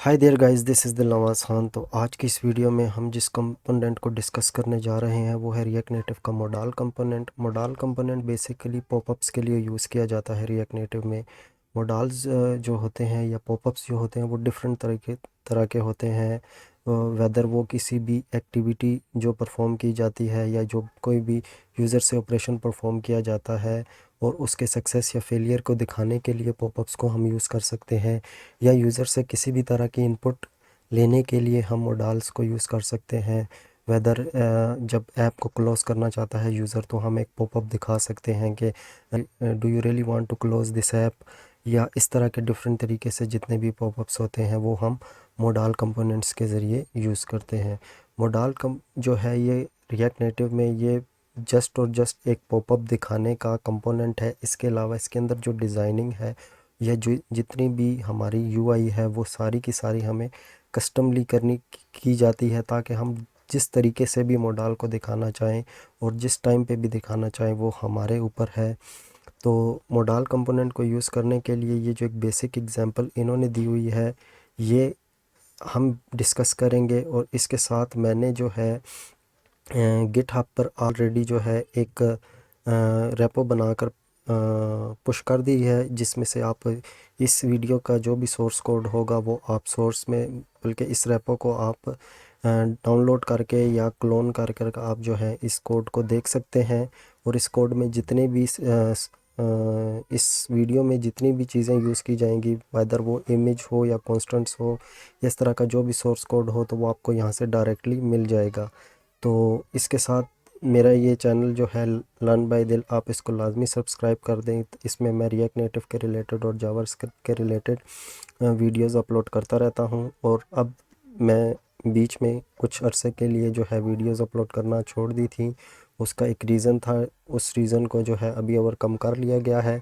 Hi there guys, this is the Nawaz Khan. तो आज की इस वीडियो में हम जिस कंपोनेंट को डिस्कस करने जा रहे हैं वो है रिएक्ट नेटिव का modal component. Modal component basically popups के लिए यूज़ किया जाता है रिएक्ट नेटिव में। मोडाल्स जो होते हैं या पॉपअप्स जो होते हैं वो डिफरेंट तरह के होते हैं। वेदर वो किसी भी एक्टिविटी जो परफॉर्म की जाती है या जो कोई भी यूज़र से ऑपरेशन परफॉर्म किया जाता है और उसके सक्सेस या फेलियर को दिखाने के लिए पॉपअप्स को हम यूज़ कर सकते हैं, या यूज़र से किसी भी तरह की इनपुट लेने के लिए हम मोडाल्स को यूज़ कर सकते हैं। वेदर जब ऐप को क्लोज़ करना चाहता है यूज़र तो हम एक पॉपअप दिखा सकते हैं कि do you really want to close this app, या इस तरह के डिफरेंट तरीके से जितने भी पॉपअप्स होते हैं वो हम मोडाल कंपोनेंट्स के ज़रिए यूज़ करते हैं। मोडाल कम जो है ये रिएक्ट नेटिव में ये जस्ट एक पॉपअप दिखाने का कंपोनेंट है। इसके अलावा इसके अंदर जो डिज़ाइनिंग है या जो जितनी भी हमारी यूआई है वो सारी की सारी हमें कस्टमली करनी की जाती है, ताकि हम जिस तरीके से भी मॉडल को दिखाना चाहें और जिस टाइम पे भी दिखाना चाहें वो हमारे ऊपर है। तो मॉडल कंपोनेंट को यूज़ करने के लिए ये जो एक बेसिक एग्जांपल इन्होंने दी हुई है ये हम डिस्कस करेंगे, और इसके साथ मैंने जो है गिटहब पर ऑलरेडी जो है एक रेपो बनाकर पुश कर दी है, जिसमें से आप इस वीडियो का जो भी सोर्स कोड होगा वो आप सोर्स में, बल्कि इस रेपो को आप डाउनलोड करके या क्लोन कर कर आप जो है इस कोड को देख सकते हैं। और इस कोड में जितने भी इस वीडियो में जितनी भी चीज़ें यूज़ की जाएंगी, वेदर वो इमेज हो या कॉन्स्टेंट्स हो, इस तरह का जो भी सोर्स कोड हो तो वो आपको यहाँ से डायरेक्टली मिल जाएगा। तो इसके साथ मेरा ये चैनल जो है लर्न बाय दिल, आप इसको लाजमी सब्सक्राइब कर दें। इसमें मैं रिएक्ट नेटिव के रिलेटेड और जावास्क्रिप्ट के रिलेटेड वीडियोस अपलोड करता रहता हूं। और अब मैं बीच में कुछ अरसे के लिए जो है वीडियोस अपलोड करना छोड़ दी थी, उसका एक रीज़न था। उस रीज़न को जो है अभी ओवरकम कर लिया गया है।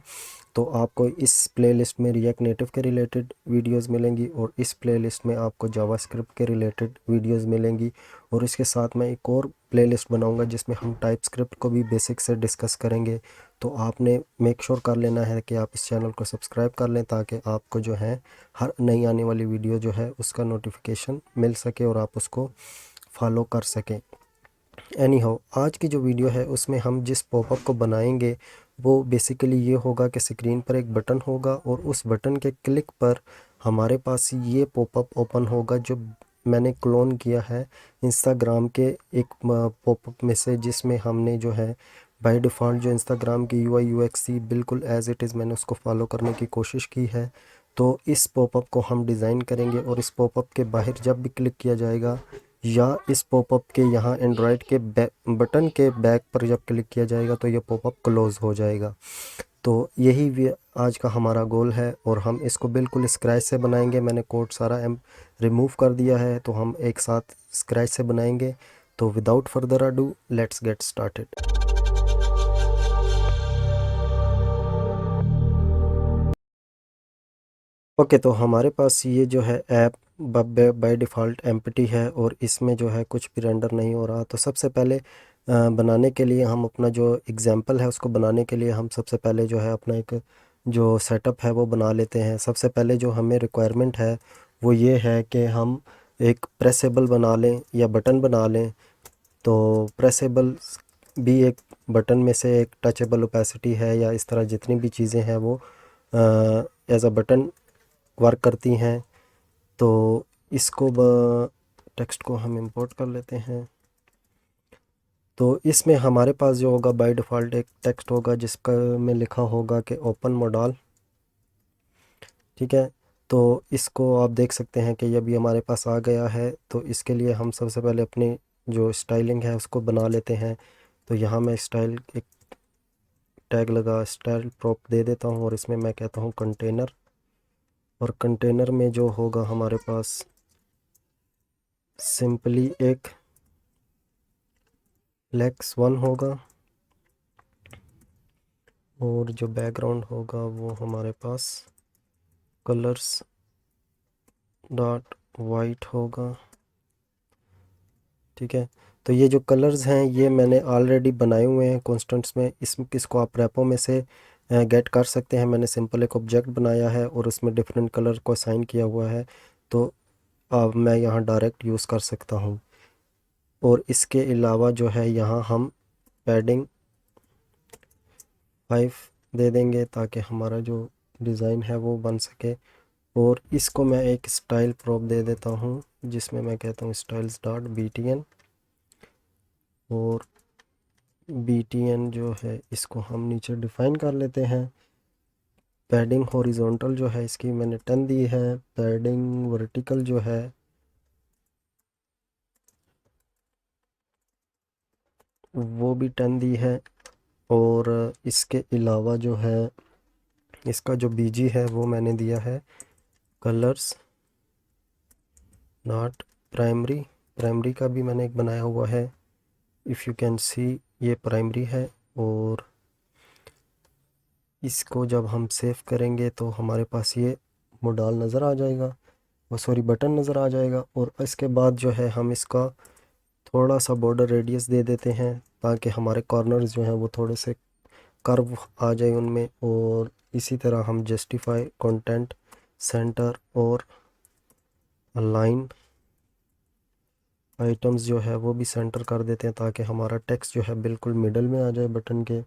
तो आपको इस प्लेलिस्ट में रिएक्ट नेटिव के रिलेटेड वीडियोस मिलेंगी और इस प्लेलिस्ट में आपको जावास्क्रिप्ट के रिलेटेड वीडियोस मिलेंगी। और इसके साथ मैं एक और प्लेलिस्ट बनाऊंगा जिसमें हम टाइपस्क्रिप्ट को भी बेसिक से डिस्कस करेंगे। तो आपने मेक श्योर कर लेना है कि आप इस चैनल को सब्सक्राइब कर लें, ताकि आपको जो है हर नई आने वाली वीडियो जो है उसका नोटिफिकेशन मिल सके और आप उसको फॉलो कर सकें। एनी हाउ, आज की जो वीडियो है उसमें हम जिस पॉपअप को बनाएंगे वो बेसिकली ये होगा कि स्क्रीन पर एक बटन होगा और उस बटन के क्लिक पर हमारे पास ये पॉपअप ओपन होगा जो मैंने क्लोन किया है इंस्टाग्राम के एक पॉपअप में से, जिसमें हमने जो है बाय डिफ़ॉल्ट जो इंस्टाग्राम की यूआई यूएक्स थी बिल्कुल एज इट इज़ मैंने उसको फॉलो करने की कोशिश की है। तो इस पॉपअप को हम डिज़ाइन करेंगे और इस पॉपअप के बाहर जब भी क्लिक किया जाएगा या इस पॉपअप के यहाँ एंड्रॉयड के बटन के बैक पर जब क्लिक किया जाएगा तो ये पॉपअप क्लोज़ हो जाएगा। तो यही आज का हमारा गोल है और हम इसको बिल्कुल स्क्रैच से बनाएंगे। मैंने कोड सारा रिमूव कर दिया है, तो हम एक साथ स्क्रैच से बनाएंगे। तो without further ado let's get started. Okay, तो हमारे पास ये जो है ऐप बाय डिफ़ॉल्ट एम्प्टी है और इसमें जो है कुछ भी रेंडर नहीं हो रहा। तो सबसे पहले बनाने के लिए हम अपना जो एग्जांपल है उसको बनाने के लिए हम सबसे पहले जो है अपना एक जो सेटअप है वो बना लेते हैं। सबसे पहले जो हमें रिक्वायरमेंट है वो ये है कि हम एक प्रेसेबल बना लें या बटन बना लें। तो प्रेसेबल भी एक बटन में से एक टचेबल ओपेसिटी है, या इस तरह जितनी भी चीज़ें हैं वो एज अ बटन वर्क करती हैं। तो इसको टेक्स्ट को हम इंपोर्ट कर लेते हैं। तो इसमें हमारे पास जो होगा बाय डिफ़ॉल्ट एक टेक्स्ट होगा जिसका में लिखा होगा कि ओपन मॉडल। ठीक है, तो इसको आप देख सकते हैं कि ये भी हमारे पास आ गया है। तो इसके लिए हम सबसे पहले अपनी जो स्टाइलिंग है उसको बना लेते हैं। तो यहाँ मैं स्टाइल एक टैग लगा स्टाइल प्रॉप दे देता हूँ और इसमें मैं कहता हूँ कंटेनर। और कंटेनर में जो होगा हमारे पास सिंपली एक लेक्स 1 होगा और जो बैकग्राउंड होगा वो हमारे पास कलर्स डॉट वाइट होगा। ठीक है, तो ये जो कलर्स हैं ये मैंने ऑलरेडी बनाए हुए हैं कॉन्स्टेंट्स में। इसको आप रैपो में से गेट कर सकते हैं। मैंने सिंपल एक ऑब्जेक्ट बनाया है और उसमें डिफरेंट कलर को असाइन किया हुआ है। तो अब मैं यहाँ डायरेक्ट यूज़ कर सकता हूँ। और इसके अलावा जो है यहाँ हम पैडिंग 5 दे देंगे ताकि हमारा जो डिज़ाइन है वो बन सके। और इसको मैं एक स्टाइल प्रॉप दे देता हूँ जिसमें मैं कहता हूँ स्टाइल्स डॉट btn। और btn जो है इसको हम नीचे डिफ़ाइन कर लेते हैं। पैडिंग हॉरिजॉन्टल जो है इसकी मैंने 10 दी है। पैडिंग वर्टिकल जो है वो भी 10 दी है। और इसके अलावा जो है इसका जो बीजी है वो मैंने दिया है कलर्स नॉट प्राइमरी। प्राइमरी का भी मैंने एक बनाया हुआ है, इफ़ यू कैन सी ये प्राइमरी है। और इसको जब हम सेव करेंगे तो हमारे पास ये मॉडल नज़र आ जाएगा, वो सॉरी बटन नज़र आ जाएगा। और इसके बाद जो है हम इसका थोड़ा सा बॉर्डर रेडियस दे देते हैं ताकि हमारे कॉर्नर्स जो हैं वो थोड़े से कर्व आ जाए उनमें। और इसी तरह हम जस्टिफाई कंटेंट सेंटर और अलाइन आइटम्स जो है वो भी सेंटर कर देते हैं ताकि हमारा टेक्स्ट जो है बिल्कुल मिडल में आ जाए बटन के।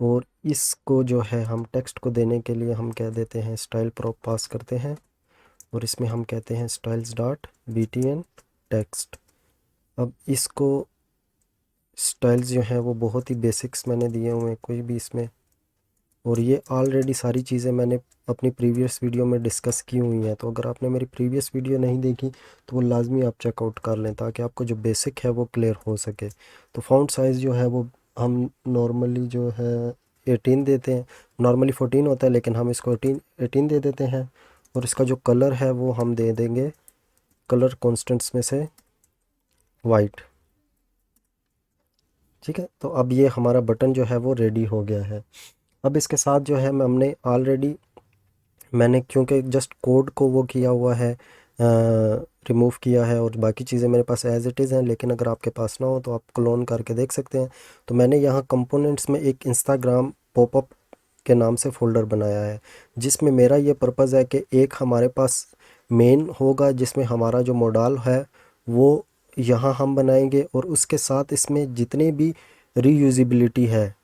और इसको जो है हम टेक्स्ट को देने के लिए हम कह देते हैं स्टाइल प्रॉप पास करते हैं। और इसमें हम कहते हैं स्टाइल्स डॉट btn टेक्स्ट। अब इसको स्टाइल्स जो हैं वो बहुत ही बेसिक्स मैंने दिए हुए हैं, कोई भी इसमें। और ये ऑलरेडी सारी चीज़ें मैंने अपनी प्रीवियस वीडियो में डिस्कस की हुई हैं, तो अगर आपने मेरी प्रीवियस वीडियो नहीं देखी तो वो लाजमी आप चेकआउट कर लें ताकि आपको जो बेसिक है वो क्लियर हो सके। तो फ़ॉन्ट साइज़ जो है वो हम नॉर्मली जो है 18 देते हैं। नॉर्मली 14 होता है लेकिन हम इसको 18 दे देते हैं। और इसका जो कलर है वो हम दे देंगे कलर कॉन्स्टेंट्स में से वाइट। ठीक है, तो अब ये हमारा बटन जो है वो रेडी हो गया है। अब इसके साथ जो है हमने ऑलरेडी मैंने क्योंकि जस्ट कोड को वो किया हुआ है, रिमूव किया है, और बाकी चीज़ें मेरे पास एज इट इज़ हैं। लेकिन अगर आपके पास ना हो तो आप क्लोन करके देख सकते हैं। तो मैंने यहाँ कंपोनेंट्स में एक इंस्टाग्राम पॉपअप के नाम से फ़ोल्डर बनाया है जिसमें मेरा ये पर्पज़ है कि एक हमारे पास मेन होगा जिसमें हमारा जो मॉडल है वो यहाँ हम बनाएंगे, और उसके साथ इसमें जितनी भी रीयूजिबिलिटी है,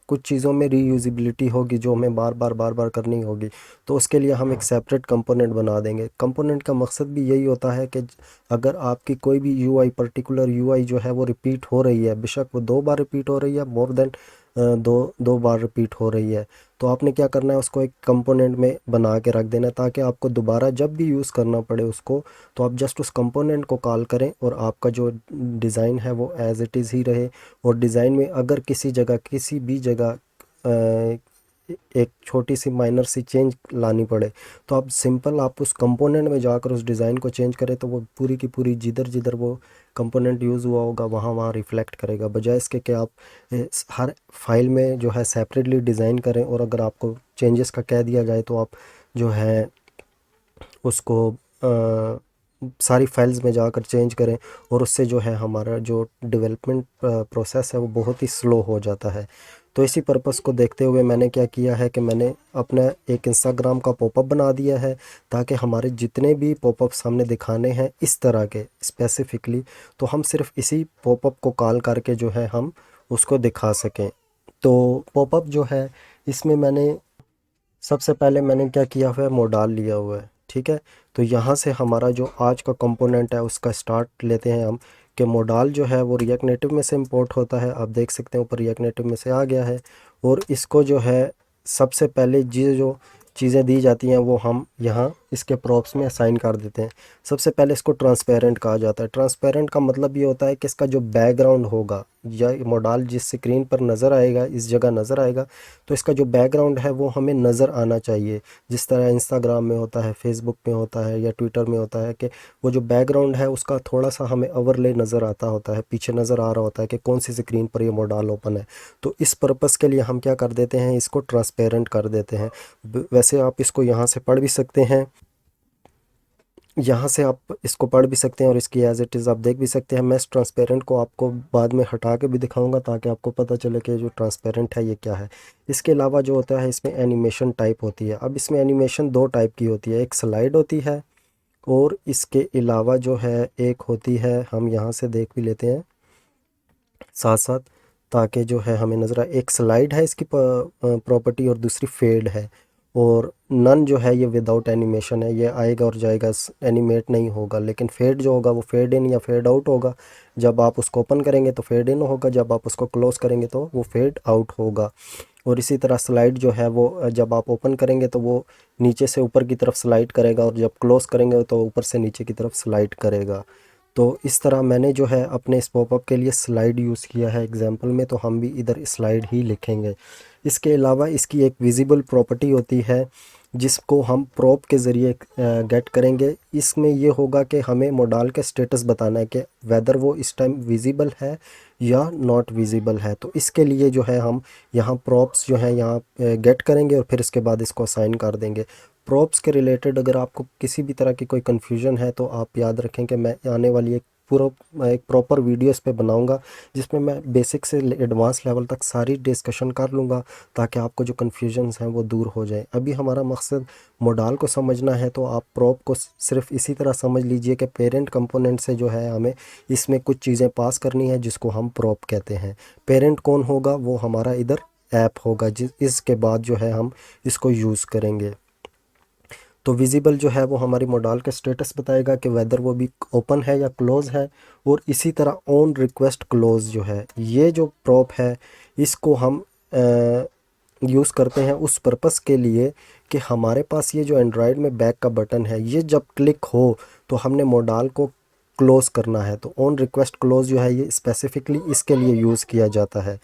कुछ चीज़ों में रीयूजिबिलिटी होगी जो हमें बार बार करनी होगी, तो उसके लिए हम एक सेपरेट कंपोनेंट बना देंगे। कंपोनेंट का मकसद भी यही होता है कि अगर आपकी कोई भी यूआई पर्टिकुलर यूआई जो है वो रिपीट हो रही है, बेशक वो 2 बार रिपीट हो रही है, मोर देन दो बार रिपीट हो रही है, तो आपने क्या करना है उसको एक कंपोनेंट में बना के रख देना है ताकि आपको दोबारा जब भी यूज़ करना पड़े उसको तो आप जस्ट उस कंपोनेंट को कॉल करें और आपका जो डिज़ाइन है वो एज़ इट इज़ ही रहे। और डिज़ाइन में अगर किसी जगह किसी भी जगह एक छोटी सी माइनर सी चेंज लानी पड़े तो आप सिंपल आप उस कंपोनेंट में जाकर उस डिज़ाइन को चेंज करें तो वो पूरी की पूरी जिधर जिधर वो कंपोनेंट यूज़ हुआ होगा वहाँ वहाँ रिफ़्लेक्ट करेगा, बजाय इसके कि आप हर फाइल में जो है सेपरेटली डिज़ाइन करें। और अगर आपको चेंजेस का कह दिया जाए तो आप जो है उसको सारी फाइल्स में जाकर चेंज करें, और उससे जो है हमारा जो डेवलपमेंट प्रोसेस है वो बहुत ही स्लो हो जाता है। तो इसी पर्पस को देखते हुए मैंने क्या किया है कि मैंने अपना एक इंस्टाग्राम का पॉपअप बना दिया है ताकि हमारे जितने भी पॉपअप्स हमने दिखाने हैं इस तरह के स्पेसिफिकली, तो हम सिर्फ इसी पॉपअप को कॉल करके जो है हम उसको दिखा सकें। तो पॉपअप जो है इसमें मैंने सबसे पहले मैंने क्या किया हुआ है मॉडल लिया हुआ है। ठीक है, तो यहाँ से हमारा जो आज का कंपोनेंट है उसका स्टार्ट लेते हैं हम कि मॉडल जो है वो रिएक्ट नेटिव में से इंपोर्ट होता है। आप देख सकते हैं ऊपर रिएक्ट नेटिव में से आ गया है। और इसको जो है सबसे पहले जो चीज़ें दी जाती हैं वो हम यहाँ इसके प्रॉप्स में असाइन कर देते हैं। सबसे पहले इसको ट्रांसपेरेंट कहा जाता है। ट्रांसपेरेंट का मतलब ये होता है कि इसका जो बैकग्राउंड होगा या मॉडल जिस स्क्रीन पर नज़र आएगा इस जगह नज़र आएगा, तो इसका जो बैकग्राउंड है वो हमें नज़र आना चाहिए। जिस तरह इंस्टाग्राम में होता है, फेसबुक में होता है या ट्विटर में होता है कि वो जो बैकग्राउंड है उसका थोड़ा सा हमें ओवरले नज़र आता होता है, पीछे नज़र आ रहा होता है कि कौन सी स्क्रीन पर ये मॉडल ओपन है। तो इस पर्पज़ के लिए हम क्या कर देते हैं, इसको ट्रांसपेरेंट कर देते हैं। वैसे आप इसको यहाँ से पढ़ भी सकते हैं, यहाँ से आप इसको पढ़ भी सकते हैं और इसकी एज इट इज़ आप देख भी सकते हैं। मैं इस ट्रांसपेरेंट को आपको बाद में हटा के भी दिखाऊंगा ताकि आपको पता चले कि जो ट्रांसपेरेंट है ये क्या है। इसके अलावा जो होता है इसमें एनिमेशन टाइप होती है। अब इसमें एनिमेशन 2 टाइप की होती है, एक स्लाइड होती है और इसके अलावा जो है एक होती है, हम यहाँ से देख भी लेते हैं साथ साथ, ताकि जो है हमें नज़र आए। एक स्लाइड है इसकी प्रॉपर्टी, और दूसरी फेड है। और नन जो है ये विदाउट एनिमेशन है, ये आएगा और जाएगा, एनिमेट नहीं होगा। लेकिन फेड जो होगा वो फेड इन या फेड आउट होगा। जब आप उसको ओपन करेंगे तो फेड इन होगा, जब आप उसको क्लोज़ करेंगे तो वो फेड आउट होगा। और इसी तरह स्लाइड जो है वो जब आप ओपन करेंगे तो वो नीचे से ऊपर की तरफ स्लाइड करेगा, और जब क्लोज़ करेंगे तो ऊपर से नीचे की तरफ स्लाइड करेगा। तो इस तरह मैंने जो है अपने इस पॉपअप के लिए स्लाइड यूज़ किया है एग्जांपल में, तो हम भी इधर स्लाइड ही लिखेंगे। इसके अलावा इसकी एक विजिबल प्रॉपर्टी होती है जिसको हम प्रॉप के ज़रिए गेट करेंगे। इसमें ये होगा कि हमें मॉडल का स्टेटस बताना है कि वेदर वो इस टाइम विजिबल है या नॉट विजिबल है। तो इसके लिए जो है हम यहाँ प्रॉप्स जो है यहाँ गेट करेंगे, और फिर इसके बाद इसको असाइन कर देंगे। प्रॉप्स के रिलेटेड अगर आपको किसी भी तरह की कोई कन्फ्यूजन है तो आप याद रखें कि मैं आने वाली एक प्रॉपर वीडियो इस पे बनाऊंगा, जिसमें मैं बेसिक से एडवांस लेवल तक सारी डिस्कशन कर लूँगा, ताकि आपको जो कन्फ्यूजन्स हैं वो दूर हो जाए। अभी हमारा मकसद मॉडल को समझना है, तो आप प्रॉप को सिर्फ इसी तरह समझ लीजिए कि पेरेंट कंपोनेंट से जो है हमें इसमें कुछ चीज़ें पास करनी है, जिसको हम प्रॉप कहते हैं। पेरेंट कौन होगा? वो हमारा इधर ऐप होगा, जिस इसके बाद जो है हम इसको यूज़ करेंगे। तो विजिबल जो है वो हमारी मॉडल का स्टेटस बताएगा कि वेदर वो भी ओपन है या क्लोज़ है। और इसी तरह ऑन रिक्वेस्ट क्लोज़ जो है, ये जो प्रॉप है इसको हम यूज़ करते हैं उस पर्पस के लिए कि हमारे पास ये जो एंड्रॉयड में बैक का बटन है, ये जब क्लिक हो तो हमने मॉडल को क्लोज़ करना है। तो ऑन रिक्वेस्ट क्लोज़ जो है ये स्पेसिफिकली इसके लिए यूज़ किया जाता है।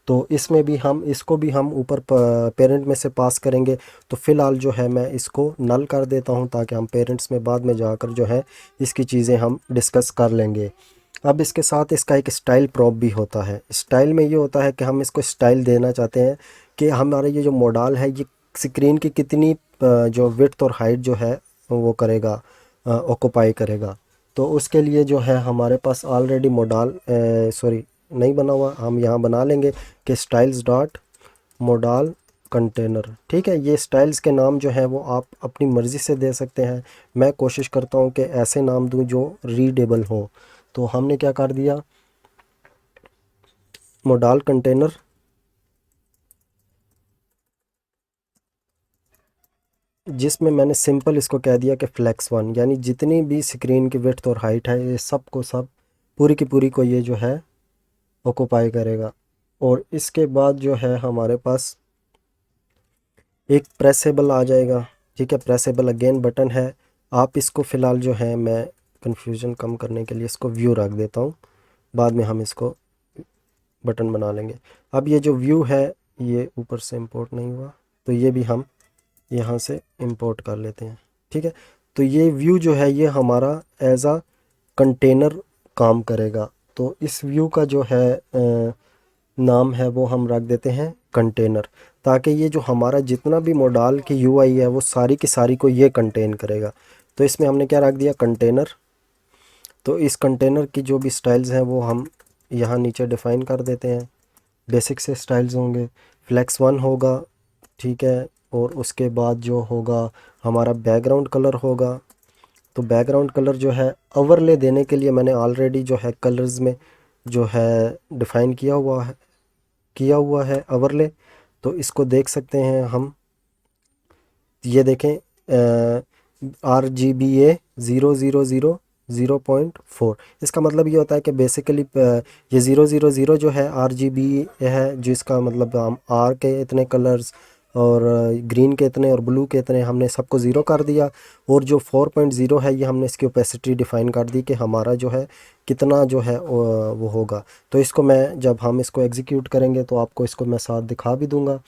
तो इसमें भी हम इसको भी हम ऊपर पेरेंट में से पास करेंगे। तो फ़िलहाल जो है मैं इसको नल कर देता हूं, ताकि हम पेरेंट्स में बाद में जाकर जो है इसकी चीज़ें हम डिस्कस कर लेंगे। अब इसके साथ इसका एक स्टाइल प्रॉप भी होता है। स्टाइल में ये होता है कि हम इसको स्टाइल देना चाहते हैं कि हमारा ये जो मॉडल है ये स्क्रीन की कितनी जो विड्थ और हाइट जो है वो करेगा, ऑक्यूपाई करेगा। तो उसके लिए जो है हमारे पास ऑलरेडी मॉडल सॉरी नहीं बना हुआ, हम यहाँ बना लेंगे कि स्टाइल्स डॉट मॉडल कंटेनर। ठीक है, ये स्टाइल्स के नाम जो है वो आप अपनी मर्ज़ी से दे सकते हैं। मैं कोशिश करता हूँ कि ऐसे नाम दूँ जो रीडेबल हो। तो हमने क्या कर दिया, मॉडल कंटेनर, जिसमें मैंने सिंपल इसको कह दिया कि फ्लेक्स वन, यानी जितनी भी स्क्रीन की विड्थ और हाइट है ये सब को सब पूरी की पूरी को ये जो है ऑक्यूपाई करेगा। और इसके बाद जो है हमारे पास एक प्रेसेबल आ जाएगा। ठीक है, प्रेसेबल अगेन बटन है। आप इसको फ़िलहाल जो है, मैं कन्फ्यूज़न कम करने के लिए इसको व्यू रख देता हूँ, बाद में हम इसको बटन बना लेंगे। अब ये जो व्यू है ये ऊपर से इंपोर्ट नहीं हुआ, तो ये भी हम यहाँ से इंपोर्ट कर लेते हैं। ठीक है, तो ये व्यू जो है ये हमारा एज आ कंटेनर काम करेगा। तो इस व्यू का जो है नाम है वो हम रख देते हैं कंटेनर, ताकि ये जो हमारा जितना भी मॉडल की यूआई है वो सारी की सारी को ये कंटेन करेगा। तो इसमें हमने क्या रख दिया, कंटेनर। तो इस कंटेनर की जो भी स्टाइल्स हैं वो हम यहाँ नीचे डिफ़ाइन कर देते हैं। बेसिक से स्टाइल्स होंगे, फ्लेक्स वन होगा। ठीक है, और उसके बाद जो होगा हमारा बैकग्राउंड कलर होगा। तो बैकग्राउंड कलर जो है ओवरले देने के लिए मैंने ऑलरेडी जो है कलर्स में जो है डिफ़ाइन किया हुआ है ओवरले। तो इसको देख सकते हैं हम, ये देखें RGBA 000 0.4। इसका मतलब ये होता है कि बेसिकली ये 000 जो है RGB है, जिसका मतलब हम आर के इतने कलर्स और ग्रीन के इतने और ब्लू के इतने हमने सबको ज़ीरो कर दिया। और जो 4.0 है ये हमने इसकी ओपेसिटी डिफ़ाइन कर दी कि हमारा जो है कितना जो है वो होगा। तो इसको मैं जब हम इसको एग्जीक्यूट करेंगे तो आपको इसको मैं साथ दिखा भी दूंगा।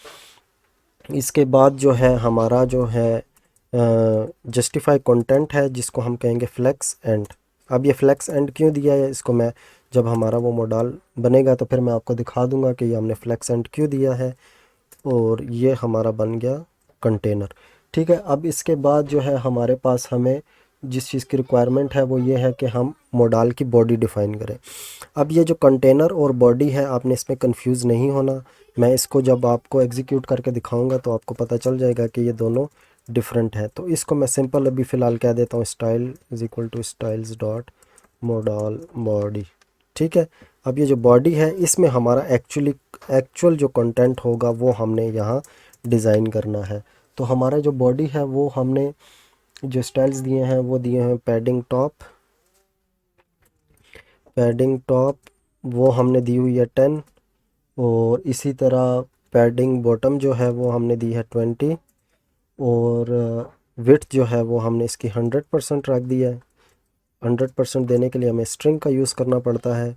इसके बाद जो है हमारा जो है जस्टिफाई कंटेंट है, जिसको हम कहेंगे फ्लेक्स एंड। अब ये फ्लेक्स एंड क्यों दिया है, इसको मैं जब हमारा वो मॉडल बनेगा तो फिर मैं आपको दिखा दूंगा कि ये हमने फ्लेक्स एंड क्यों दिया है। और ये हमारा बन गया कंटेनर। ठीक है, अब इसके बाद जो है हमारे पास हमें जिस चीज़ की रिक्वायरमेंट है वो ये है कि हम मॉडल की बॉडी डिफ़ाइन करें। अब ये जो कंटेनर और बॉडी है, आपने इसमें कंफ्यूज नहीं होना। मैं इसको जब आपको एग्जीक्यूट करके दिखाऊंगा तो आपको पता चल जाएगा कि ये दोनों डिफरेंट है। तो इसको मैं सिंपल अभी फ़िलहाल कह देता हूँ style is equal to styles dot model body. ठीक है, अब ये जो बॉडी है इसमें हमारा एक्चुअल जो कंटेंट होगा वो हमने यहाँ डिज़ाइन करना है। तो हमारा जो बॉडी है वो हमने जो स्टाइल्स दिए हैं वो दिए हैं पैडिंग टॉप वो हमने दी हुई है 10, और इसी तरह पैडिंग बॉटम जो है वो हमने दी है 20, और विड्थ जो है वो हमने इसकी 100% रख दिया है। 100% देने के लिए हमें स्ट्रिंग का यूज़ करना पड़ता है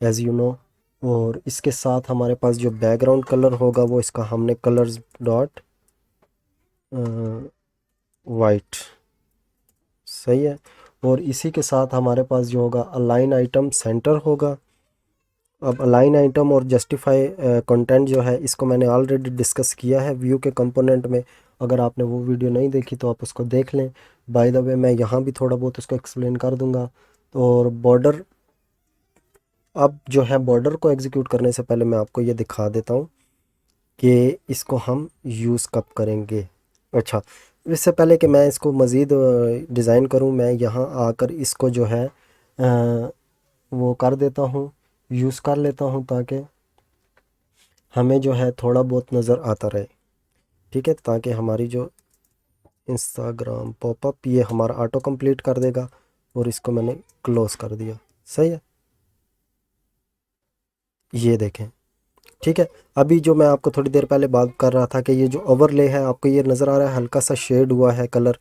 एज़ यू नो। और इसके साथ हमारे पास जो बैकग्राउंड कलर होगा वो इसका हमने कलर्स डॉट वाइट, सही है। और इसी के साथ हमारे पास जो होगा अलाइन आइटम सेंटर होगा। अब अलाइन आइटम और जस्टिफाई कंटेंट जो है इसको मैंने ऑलरेडी डिस्कस किया है व्यू के कंपोनेंट में। अगर आपने वो वीडियो नहीं देखी तो आप उसको देख लें। बाय द वे मैं यहाँ भी थोड़ा बहुत उसको एक्सप्लेन कर दूंगा। और बॉर्डर, अब जो है बॉर्डर को एग्जीक्यूट करने से पहले मैं आपको ये दिखा देता हूँ कि इसको हम यूज़ कब करेंगे। अच्छा, इससे पहले कि मैं इसको मज़ीद डिज़ाइन करूँ, मैं यहाँ आकर इसको जो है वो कर देता हूँ, यूज़ कर लेता हूँ ताकि हमें जो है थोड़ा बहुत नज़र आता रहे। ठीक है, ताकि हमारी जो इंस्टाग्राम पॉपअप ये हमारा ऑटो कंप्लीट कर देगा। और इसको मैंने क्लोज कर दिया, सही है, ये देखें। ठीक है, अभी जो मैं आपको थोड़ी देर पहले बात कर रहा था कि ये जो ओवरले है आपको ये नज़र आ रहा है हल्का सा शेड हुआ है कलर।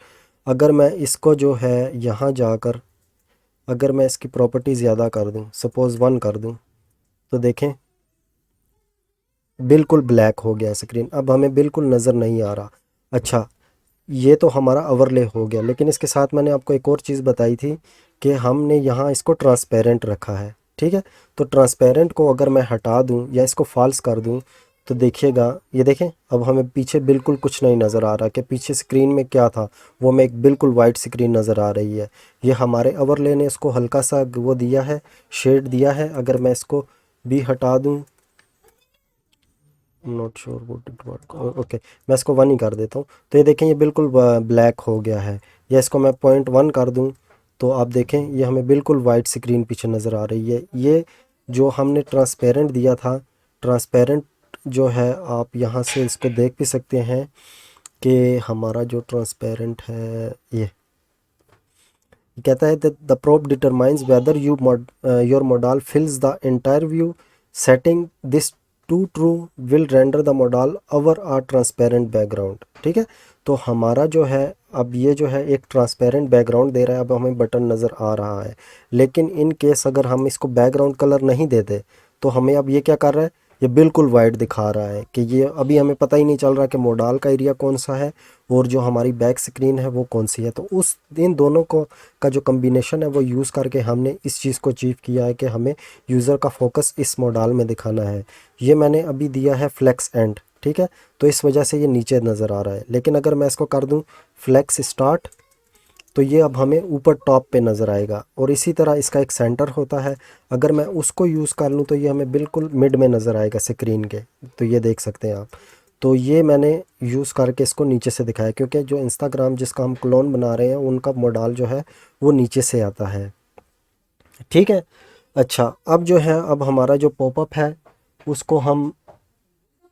अगर मैं इसको जो है यहाँ जाकर अगर मैं इसकी प्रॉपर्टी ज़्यादा कर दूँ, सपोज़ 1 कर दूँ, तो देखें बिल्कुल ब्लैक हो गया स्क्रीन, अब हमें बिल्कुल नज़र नहीं आ रहा। अच्छा, ये तो हमारा ओवरले हो गया, लेकिन इसके साथ मैंने आपको एक और चीज़ बताई थी कि हमने यहाँ इसको ट्रांसपेरेंट रखा है। ठीक है, तो ट्रांसपेरेंट को अगर मैं हटा दूँ या इसको फॉल्स कर दूँ तो देखिएगा, ये देखें अब हमें पीछे बिल्कुल कुछ नहीं नज़र आ रहा कि पीछे स्क्रीन में क्या था, वो में एक बिल्कुल वाइट स्क्रीन नज़र आ रही है। ये हमारे ओवरले ने इसको हल्का सा वो दिया है, शेड दिया है। अगर मैं इसको भी हटा दूँ, not sure would it work, okay, मैं इसको 1 ही कर देता हूँ। तो ये देखें ये बिल्कुल ब्लैक हो गया है। या इसको मैं 0.1 कर दूँ तो आप देखें ये हमें बिल्कुल वाइट स्क्रीन पीछे नज़र आ रही है। ये जो हमने ट्रांसपेरेंट दिया था, ट्रांसपेरेंट जो है आप यहाँ से इसको देख भी सकते हैं कि हमारा जो ट्रांसपेरेंट है ये कहता है that the probe determines whether your model fills the entire view, setting this to true will render the model over a transparent background. ठीक है, तो हमारा जो है अब ये जो है एक ट्रांसपेरेंट बैकग्राउंड दे रहा है। अब हमें बटन नज़र आ रहा है, लेकिन इन केस अगर हम इसको बैकग्राउंड कलर नहीं देते तो हमें अब ये क्या कर रहा है, ये बिल्कुल वाइट दिखा रहा है कि ये अभी हमें पता ही नहीं चल रहा कि मॉडल का एरिया कौन सा है और जो हमारी बैक स्क्रीन है वो कौन सी है। तो उस इन दोनों को का जो कम्बिनेशन है वो यूज़ करके हमने इस चीज़ को अचीव किया है कि हमें यूज़र का फोकस इस मॉडल में दिखाना है। ये मैंने अभी दिया है फ्लेक्स एंड, ठीक है, तो इस वजह से ये नीचे नज़र आ रहा है। लेकिन अगर मैं इसको कर दूं फ्लेक्स स्टार्ट तो ये अब हमें ऊपर टॉप पे नज़र आएगा। और इसी तरह इसका एक सेंटर होता है, अगर मैं उसको यूज़ कर लूँ तो ये हमें बिल्कुल मिड में नज़र आएगा स्क्रीन के। तो ये देख सकते हैं आप। तो ये मैंने यूज़ करके इसको नीचे से दिखाया, क्योंकि जो इंस्टाग्राम जिसका हम क्लोन बना रहे हैं उनका मॉडल जो है वो नीचे से आता है। ठीक है, अच्छा, अब जो है अब हमारा जो पॉपअप है उसको हम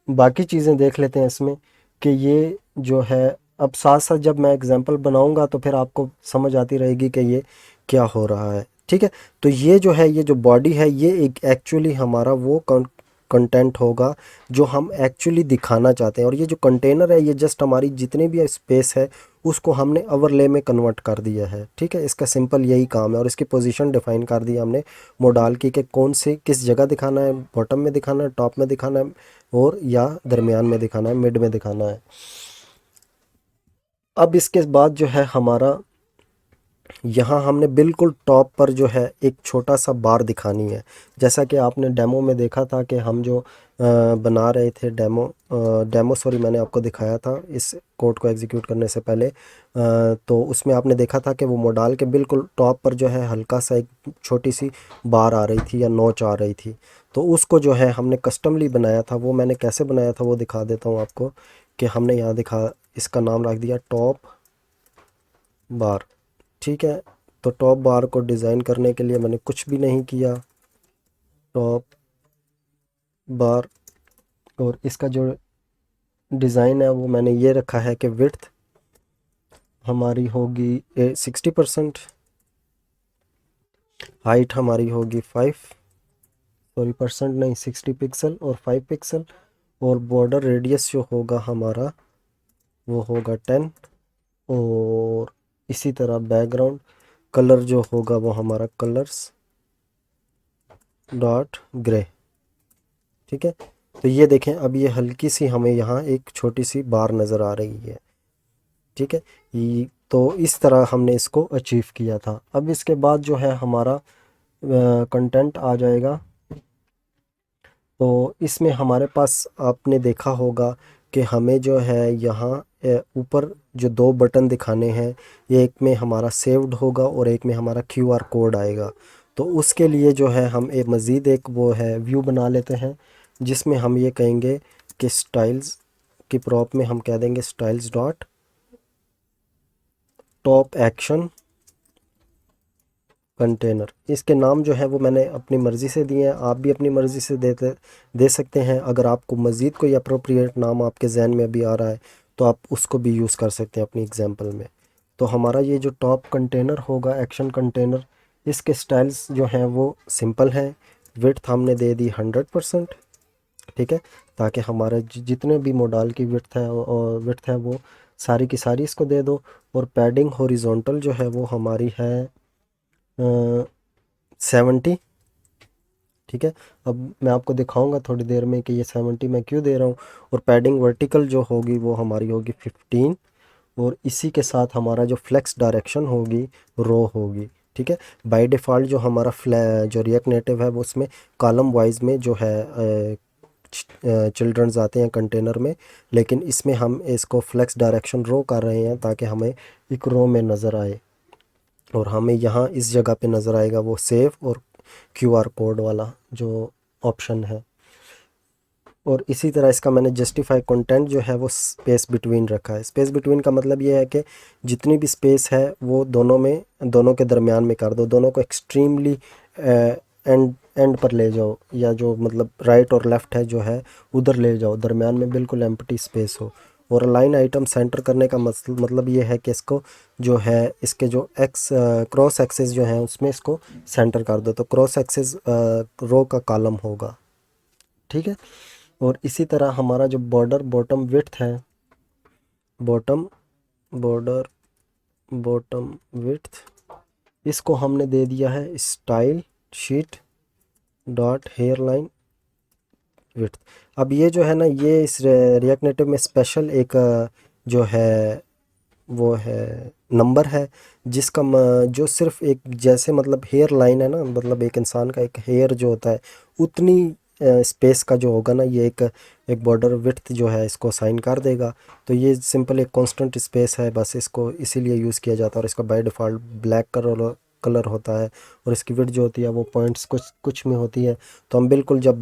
बाकी चीज़ें देख लेते हैं इसमें कि ये जो है अब साथ साथ जब मैं एग्जांपल बनाऊंगा तो फिर आपको समझ आती रहेगी कि ये क्या हो रहा है। ठीक है, तो ये जो है ये जो बॉडी है ये एक एक्चुअली हमारा वो कंटेंट होगा जो हम एक्चुअली दिखाना चाहते हैं। और ये जो कंटेनर है ये जस्ट हमारी जितनी भी स्पेस है उसको हमने ओवरले में कन्वर्ट कर दिया है। ठीक है, इसका सिंपल यही काम है। और इसकी पोजीशन डिफाइन कर दी हमने मॉडल की कि कौन से किस जगह दिखाना है, बॉटम में दिखाना है, टॉप में दिखाना है, और या दरमियान में दिखाना है, मिड में दिखाना है। अब इसके बाद जो है हमारा यहाँ हमने बिल्कुल टॉप पर जो है एक छोटा सा बार दिखानी है। जैसा कि आपने डेमो में देखा था कि हम जो बना रहे थे डेमो सॉरी मैंने आपको दिखाया था इस कोड को एग्जीक्यूट करने से पहले। तो उसमें आपने देखा था कि वो मॉडल के बिल्कुल टॉप पर जो है हल्का सा एक छोटी सी बार आ रही थी या नोच आ रही थी। तो उसको जो है हमने कस्टमली बनाया था। वो मैंने कैसे बनाया था वो दिखा देता हूँ आपको कि हमने यहाँ इसका नाम रख दिया टॉप बार। ठीक है, तो टॉप बार को डिज़ाइन करने के लिए मैंने कुछ भी नहीं किया, टॉप बार। और इसका जो डिज़ाइन है वो मैंने ये रखा है कि विड्थ हमारी होगी 60%, हाइट हमारी होगी परसेंट नहीं 60 पिक्सल और 5 पिक्सल, और बॉर्डर रेडियस जो होगा हमारा वो होगा 10। और इसी तरह बैकग्राउंड कलर जो होगा वो हमारा कलर्स डॉट ग्रे। ठीक है, तो ये देखें अब ये हल्की सी हमें यहाँ एक छोटी सी बार नज़र आ रही है। ठीक है, ये तो इस तरह हमने इसको अचीव किया था। अब इसके बाद जो है हमारा कंटेंट आ जाएगा। तो इसमें हमारे पास आपने देखा होगा कि हमें जो है यहाँ ऊपर जो दो बटन दिखाने हैं, एक में हमारा सेव्ड होगा और एक में हमारा QR कोड आएगा। तो उसके लिए जो है हम एक मज़ीद एक वो है व्यू बना लेते हैं, जिसमें हम ये कहेंगे कि स्टाइल्स की प्रॉप में हम कह देंगे styles dot top action container. इसके नाम जो है वो मैंने अपनी मर्ज़ी से दिए हैं, आप भी अपनी मर्ज़ी से दे सकते हैं। अगर आपको मज़ीद कोई अप्रोप्रिएट नाम आपके जहन में अभी आ रहा है तो आप उसको भी यूज़ कर सकते हैं अपनी एग्जांपल में। तो हमारा ये जो टॉप कंटेनर होगा एक्शन कंटेनर, इसके स्टाइल्स जो हैं वो सिंपल हैं। विड्थ हमने दे दी 100%। ठीक है, ताकि हमारे जितने भी मॉडल की विड्थ है वो सारी की सारी इसको दे दो। और पैडिंग हॉरिजॉन्टल जो है वो हमारी है 70। ठीक है, अब मैं आपको दिखाऊंगा थोड़ी देर में कि ये 70 मैं क्यों दे रहा हूँ। और पैडिंग वर्टिकल जो होगी वो हमारी होगी 15। और इसी के साथ हमारा जो फ्लेक्स डायरेक्शन होगी रो होगी। ठीक है, बाय डिफ़ॉल्ट जो हमारा जो रिएक्ट नेटिव है वो उसमें कॉलम वाइज में जो है चिल्ड्रंस आते हैं कंटेनर में, लेकिन इसमें हम इसको फ्लेक्स डायरेक्शन रो कर रहे हैं ताकि हमें एक रो में नज़र आए। और हमें यहाँ इस जगह पे नज़र आएगा वो सेव और QR कोड वाला जो ऑप्शन है। और इसी तरह इसका मैंने जस्टिफाई कंटेंट जो है वो स्पेस बिटवीन रखा है। स्पेस बिटवीन का मतलब ये है कि जितनी भी स्पेस है वो दोनों के दरमियान में कर दो, दोनों को एक्सट्रीमली एंड एंड पर ले जाओ, या जो मतलब राइट और लेफ़्ट है जो है उधर ले जाओ, दरमियान में बिल्कुल एम्प्टी स्पेस हो। और लाइन आइटम सेंटर करने का मतलब ये है कि इसको जो है इसके जो क्रॉस एक्सेस जो है उसमें इसको सेंटर कर दो, तो क्रॉस एक्सेस रो का कॉलम होगा। ठीक है, और इसी तरह हमारा जो बॉर्डर बॉटम विड्थ है, बॉटम बॉर्डर बॉटम विड्थ, इसको हमने दे दिया है style sheet dot hairline width. अब ये जो है ना, ये इस रिएक्ट नेटिव में स्पेशल एक जो है वो है नंबर है, जिसका जो सिर्फ एक जैसे मतलब हेयर लाइन है ना, मतलब एक इंसान का एक हेयर जो होता है उतनी स्पेस का जो होगा ना, ये एक बॉर्डर विड्थ जो है इसको साइन कर देगा। तो ये सिंपल एक कांस्टेंट स्पेस है, बस इसको इसीलिए यूज़ किया जाता है। और इसका बाय डिफ़ॉल्ट ब्लैक कलर होता है, और इसकी विड्थ जो होती है वो पॉइंट्स कुछ कुछ में होती है। तो हम बिल्कुल जब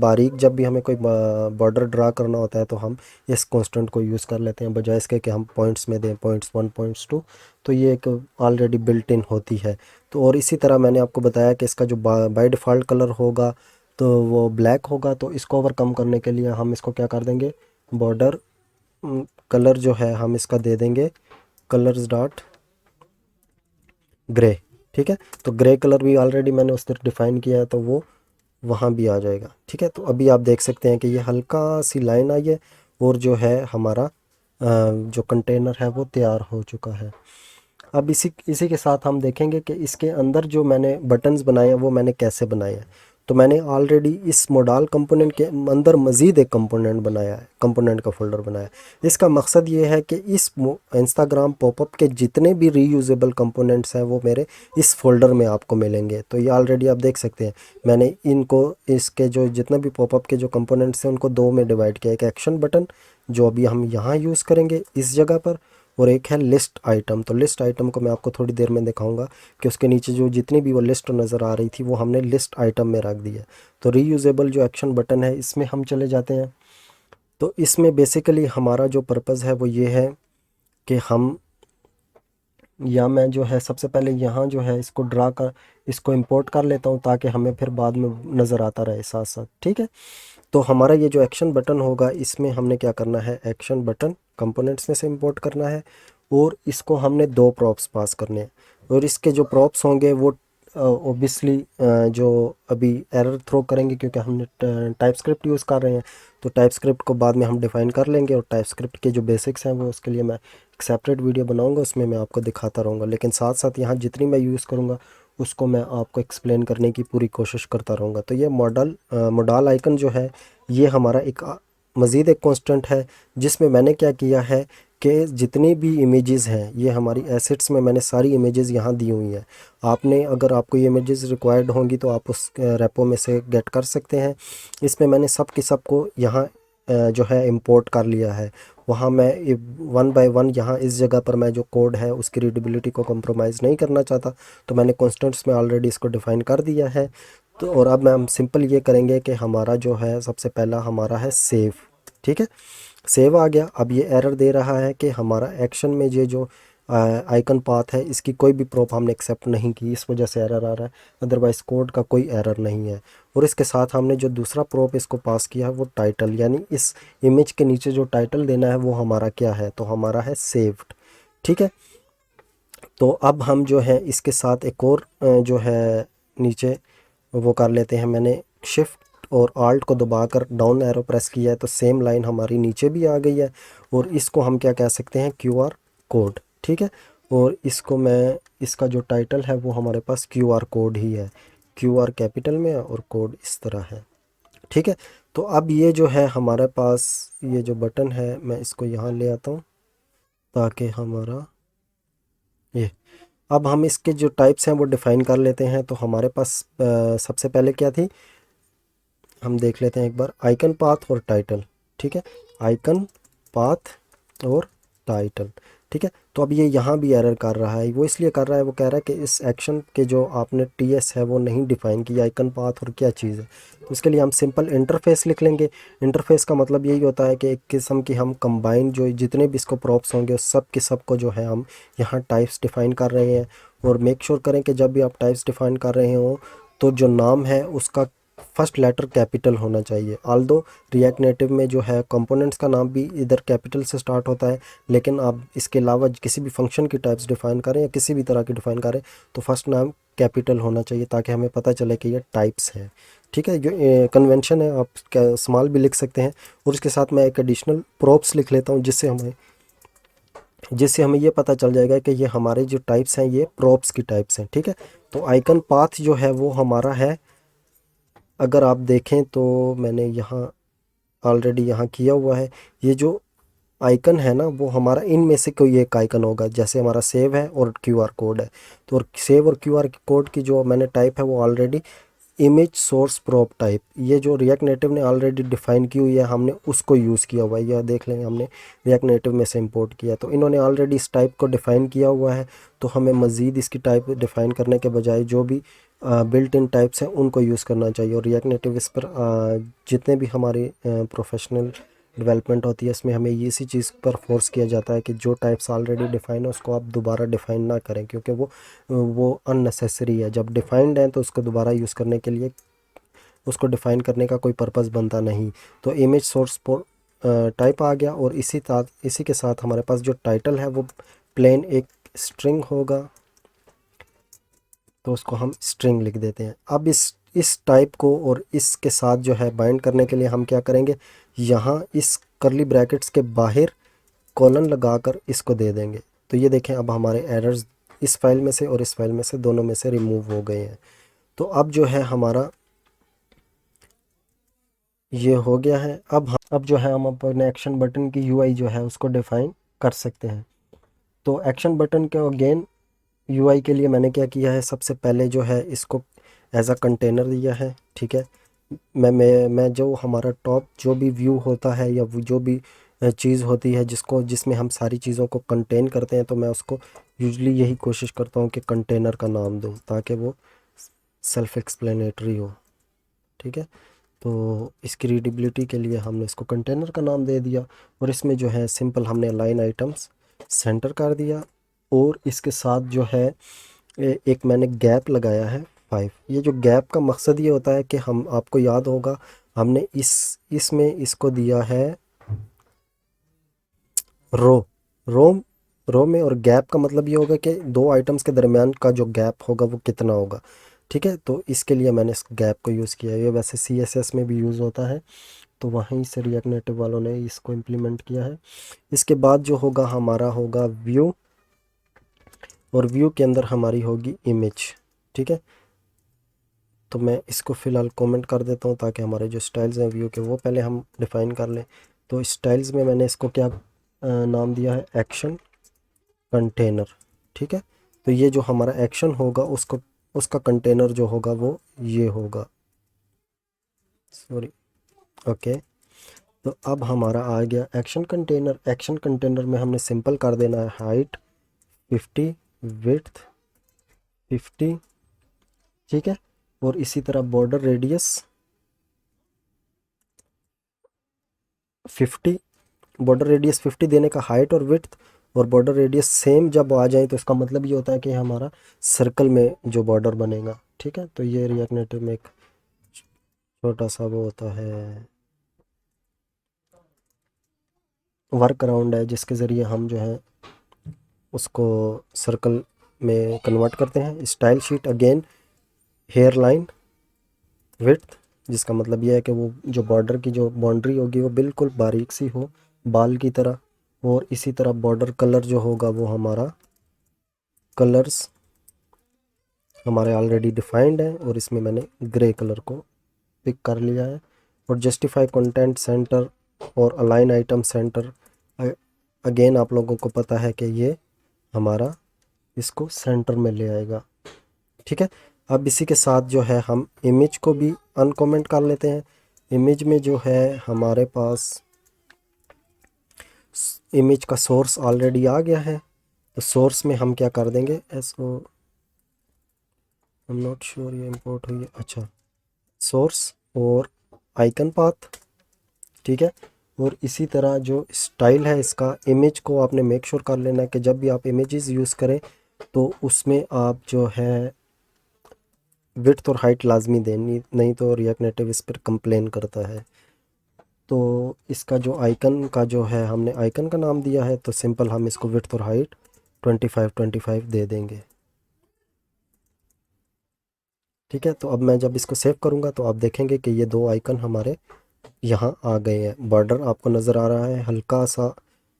भी हमें कोई बॉर्डर ड्रा करना होता है तो हम इस कांस्टेंट को यूज़ कर लेते हैं, बजाय इसके कि हम पॉइंट्स में दें पॉइंट्स 1 पॉइंट्स 2। तो ये एक ऑलरेडी बिल्ट इन होती है। तो और इसी तरह मैंने आपको बताया कि इसका जो बाय डिफ़ॉल्ट कलर होगा तो वो ब्लैक होगा। तो इसको ओवरकम करने के लिए हम इसको क्या कर देंगे, बॉर्डर कलर जो है हम इसका दे देंगे कलर्स डॉट ग्रे। ठीक है, तो ग्रे कलर भी ऑलरेडी मैंने उस तरह डिफ़ाइन किया है तो वो वहाँ भी आ जाएगा। ठीक है, तो अभी आप देख सकते हैं कि ये हल्का सी लाइन आई है और जो है हमारा जो कंटेनर है वो तैयार हो चुका है। अब इसी के साथ हम देखेंगे कि इसके अंदर जो मैंने बटन्स बनाए हैं वो मैंने कैसे बनाए हैं। तो मैंने ऑलरेडी इस मॉडल कंपोनेंट के अंदर मज़ीद एक कंपोनेंट बनाया है, कंपोनेंट का फोल्डर बनाया है। इसका मकसद ये है कि इस इंस्टाग्राम पॉपअप के जितने भी रीयूजेबल कंपोनेंट्स हैं वो मेरे इस फोल्डर में आपको मिलेंगे। तो ये ऑलरेडी आप देख सकते हैं मैंने इनको इसके जो जितने भी पॉपअप के जो कंपोनेंट्स हैं उनको दो में डिवाइड किया। एक एक्शन बटन जो अभी हम यहाँ यूज़ करेंगे इस जगह पर, और एक है लिस्ट आइटम। तो लिस्ट आइटम को मैं आपको थोड़ी देर में दिखाऊंगा कि उसके नीचे जो जितनी भी वो लिस्ट नज़र आ रही थी वो हमने लिस्ट आइटम में रख दी है। तो रीयूजेबल जो एक्शन बटन है इसमें हम चले जाते हैं। तो इसमें बेसिकली हमारा जो पर्पज़ है वो ये है कि हम, या मैं जो है सबसे पहले यहाँ जो है इसको ड्रा कर, इसको इंपोर्ट कर लेता हूँ ताकि हमें फिर बाद में नज़र आता रहे साथ साथ। ठीक है, तो हमारा ये जो एक्शन बटन होगा इसमें हमने क्या करना है, एक्शन बटन कंपोनेंट्स में से इंपोर्ट करना है और इसको हमने दो प्रॉप्स पास करने हैं। और इसके जो प्रॉप्स होंगे वो ओबियसली जो अभी एरर थ्रो करेंगे क्योंकि हमने टाइप स्क्रिप्ट यूज़ कर रहे हैं, तो टाइप स्क्रिप्ट को बाद में हम डिफ़ाइन कर लेंगे। और टाइप स्क्रिप्ट के जो बेसिक्स हैं वो उसके लिए मैं एक सेपरेट वीडियो बनाऊंगा, उसमें मैं आपको दिखाता रहूँगा। लेकिन साथ साथ यहाँ जितनी मैं यूज़ करूँगा उसको मैं आपको एक्सप्लेन करने की पूरी कोशिश करता रहूँगा। तो ये मॉडल आइकन जो है ये हमारा एक मज़ीद एक कांस्टेंट है, जिसमें मैंने क्या किया है कि जितनी भी इमेजेस हैं ये हमारी एसेट्स में मैंने सारी इमेजेस यहाँ दी हुई हैं। आपने अगर आपको ये इमेजेस रिक्वायर्ड होंगी तो आप उस रेपो में से गेट कर सकते हैं। इसमें मैंने सब की सब को यहाँ जो है इंपोर्ट कर लिया है। वहाँ मैं वन बाय वन यहाँ इस जगह पर मैं जो कोड है उसकी रीडेबिलिटी को कॉम्प्रोमाइज़ नहीं करना चाहता, तो मैंने कॉन्स्टेंट्स में ऑलरेडी इसको डिफ़ाइन कर दिया है। तो और अब मैं हम सिंपल ये करेंगे कि हमारा जो है सबसे पहला हमारा है सेव। ठीक है, सेव आ गया। अब ये एरर दे रहा है कि हमारा एक्शन में ये जो आइकन पाथ है इसकी कोई भी प्रॉप हमने एक्सेप्ट नहीं की, इस वजह से एरर आ रहा है। अदरवाइज़ कोड का कोई एरर नहीं है। और इसके साथ हमने जो दूसरा प्रॉप इसको पास किया है वो टाइटल, यानी इस इमेज के नीचे जो टाइटल देना है वो हमारा क्या है, तो हमारा है सेव्ड। ठीक है, तो अब हम जो है इसके साथ एक और जो है नीचे वो कर लेते हैं। मैंने शिफ्ट और आल्ट को दबाकर डाउन एरो प्रेस किया है तो सेम लाइन हमारी नीचे भी आ गई है। और इसको हम क्या कह सकते हैं, क्यूआर कोड। ठीक है, और इसको मैं, इसका जो टाइटल है वो हमारे पास क्यूआर कोड ही है, क्यूआर कैपिटल में है और कोड इस तरह है। ठीक है, तो अब ये जो है हमारे पास ये जो बटन है मैं इसको यहाँ ले आता हूँ ताकि हमारा ये, अब हम इसके जो टाइप्स हैं वो डिफ़ाइन कर लेते हैं। तो हमारे पास सबसे पहले क्या थी, हम देख लेते हैं एक बार, आइकन पाथ और टाइटल। ठीक है, आइकन पाथ और टाइटल। ठीक है, तो अब ये यहाँ भी एरर कर रहा है। वो इसलिए कर रहा है, वो कह रहा है कि इस एक्शन के जो आपने टीएस है वो नहीं डिफ़ाइन किया, आइकन पाथ और क्या चीज़ है। तो इसके लिए हम सिंपल इंटरफेस लिख लेंगे। इंटरफेस का मतलब यही होता है कि एक किस्म की हम कंबाइन जो जितने भी इसको प्रॉप्स होंगे उस सब के सब को जो है हम यहाँ टाइप्स डिफ़ाइन कर रहे हैं। और मेक श्योर करें कि जब भी आप टाइप्स डिफ़ाइन कर रहे हो तो जो नाम है उसका फर्स्ट लेटर कैपिटल होना चाहिए। आल्दो रिएक्ट नेटिव में जो है कंपोनेंट्स का नाम भी इधर कैपिटल से स्टार्ट होता है, लेकिन आप इसके अलावा किसी भी फंक्शन की टाइप्स डिफ़ाइन करें या किसी भी तरह की डिफ़ाइन करें तो फर्स्ट नाम कैपिटल होना चाहिए ताकि हमें पता चले कि ये टाइप्स है। ठीक है, जो कन्वेंशन है आप क्या स्मॉल भी लिख सकते हैं। और उसके साथ मैं एक एडिशनल प्रॉप्स लिख लेता हूँ जिससे हमें ये पता चल जाएगा कि ये हमारे जो टाइप्स हैं ये प्रॉप्स की टाइप्स हैं। ठीक है, तो आइकन पाथ जो है वो हमारा है, अगर आप देखें तो मैंने यहाँ ऑलरेडी यहाँ किया हुआ है। ये जो आइकन है ना वो हमारा इनमें से कोई एक आइकन होगा, जैसे हमारा सेव है और क्यूआर कोड है। तो और सेव और क्यूआर कोड की जो मैंने टाइप है वो already image source prop type, ये जो रिएक्ट नेटिव ने ऑलरेडी डिफ़ाइन की हुई है हमने उसको यूज़ किया हुआ है। यह देख लेंगे हमने रिएक्ट नेटिव में से इंपोर्ट किया, तो इन्होंने ऑलरेडी इस टाइप को डिफ़ाइन किया हुआ है। तो हमें मज़ीद इसकी टाइप डिफ़ाइन करने के बजाय जो भी बिल्ट इन टाइप्स हैं उनको यूज़ करना चाहिए। और रिएक्ट नेटिव इस पर जितने भी हमारे प्रोफेशनल डेवलपमेंट होती है इसमें हमें ये इसी चीज़ पर फोर्स किया जाता है कि जो टाइप्स ऑलरेडी डिफ़ाइन है उसको आप दोबारा डिफ़ाइन ना करें, क्योंकि वो अननेसेसरी है। जब डिफ़ाइंड है तो उसको दोबारा यूज़ करने के लिए उसको डिफ़ाइन करने का कोई पर्पस बनता नहीं। तो इमेज सोर्स पर टाइप आ गया। और इसी के साथ हमारे पास जो टाइटल है वो प्लेन एक स्ट्रिंग होगा, तो उसको हम स्ट्रिंग लिख देते हैं। अब इस टाइप को और इसके साथ जो है बाइंड करने के लिए हम क्या करेंगे, यहाँ इस करली ब्रैकेट्स के बाहर कॉलन लगाकर इसको दे देंगे। तो ये देखें अब हमारे एरर्स इस फाइल में से और इस फाइल में से दोनों में से रिमूव हो गए हैं। तो अब जो है हमारा ये हो गया है। अब जो है हम अपने एक्शन बटन की यूआई जो है उसको डिफ़ाइन कर सकते हैं। तो एक्शन बटन के अगेन यूआई के लिए मैंने क्या किया है, सबसे पहले जो है इसको एज अ कंटेनर दिया है। ठीक है, मैं जो हमारा टॉप जो भी व्यू होता है या वो जो भी चीज़ होती है जिसमें हम सारी चीज़ों को कंटेन करते हैं, तो मैं उसको यूजली यही कोशिश करता हूँ कि कंटेनर का नाम दूँ ताकि वो सेल्फ एक्सप्लेनेटरी हो। ठीक है, तो इसकी रीडेबिलिटी के लिए हमने इसको कंटेनर का नाम दे दिया। और इसमें जो है सिंपल हमने लाइन आइटम्स सेंटर कर दिया, और इसके साथ जो है एक मैंने गैप लगाया है 5। ये जो गैप का मकसद ये होता है कि हम, आपको याद होगा, हमने इसमें इसको दिया है रो रो रो में, और गैप का मतलब ये होगा कि दो आइटम्स के दरमियान का जो गैप होगा वो कितना होगा। ठीक है, तो इसके लिए मैंने इस गैप को यूज़ किया है। ये वैसे CSS में भी यूज़ होता है, तो वहीं से रिएक्ट नेटिव वालों ने इसको इम्प्लीमेंट किया है। इसके बाद जो होगा हमारा होगा व्यू, और व्यू के अंदर हमारी होगी इमेज। ठीक है, तो मैं इसको फ़िलहाल कमेंट कर देता हूँ ताकि हमारे जो स्टाइल्स हैं व्यू के वो पहले हम डिफ़ाइन कर लें। तो स्टाइल्स में मैंने इसको क्या नाम दिया है, एक्शन कंटेनर। ठीक है, तो ये जो हमारा एक्शन होगा उसको, उसका कंटेनर जो होगा वो ये होगा, सॉरी, ओके। तो अब हमारा आ गया एक्शन कंटेनर। एक्शन कंटेनर में हमने सिंपल कर देना है हाइट 50, विड्थ 50। ठीक है, और इसी तरह बॉर्डर रेडियस 50, बॉर्डर रेडियस 50 देने का, हाइट और विड्थ और बॉर्डर रेडियस सेम जब आ जाए तो इसका मतलब ये होता है कि हमारा सर्कल में जो बॉर्डर बनेगा। ठीक है, तो ये रिएक्ट नेटिव में एक छोटा सा वो होता है, वर्क अराउंड है, जिसके ज़रिए हम जो है उसको सर्कल में कन्वर्ट करते हैं। Style sheet again here line width, जिसका मतलब यह है कि वो जो बॉर्डर की जो बाउंड्री होगी वो बिल्कुल बारीक सी हो, बाल की तरह। और इसी तरह बॉर्डर कलर जो होगा वो हमारा, कलर्स हमारे ऑलरेडी डिफाइंड है, और इसमें मैंने ग्रे कलर को पिक कर लिया है। और जस्टिफाई कंटेंट सेंटर और अलाइन आइटम सेंटर, अगेन आप लोगों को पता है कि ये हमारा इसको सेंटर में ले आएगा। ठीक है, अब इसी के साथ जो है हम इमेज को भी अनकमेंट कर लेते हैं। इमेज में जो है हमारे पास इमेज का सोर्स ऑलरेडी आ गया है, तो सोर्स में हम क्या कर देंगे, SO, I am not sure ये इंपोर्ट हुई है, अच्छा, सोर्स और आइकन पाथ। ठीक है, और इसी तरह जो स्टाइल है इसका, इमेज को आपने मेक श्योर कर लेना कि जब भी आप इमेजेस यूज़ करें तो उसमें आप जो है विड्थ और हाइट लाजमी देनी, नहीं तो रिएक्ट नेटिव इस पर कंप्लेन करता है। तो इसका जो आइकन का जो है, हमने आइकन का नाम दिया है, तो सिंपल हम इसको विड्थ और हाइट 25 दे देंगे। ठीक है, तो अब मैं जब इसको सेव करूँगा तो आप देखेंगे कि ये दो आइकन हमारे यहाँ आ गए हैं। बॉर्डर आपको नज़र आ रहा है हल्का सा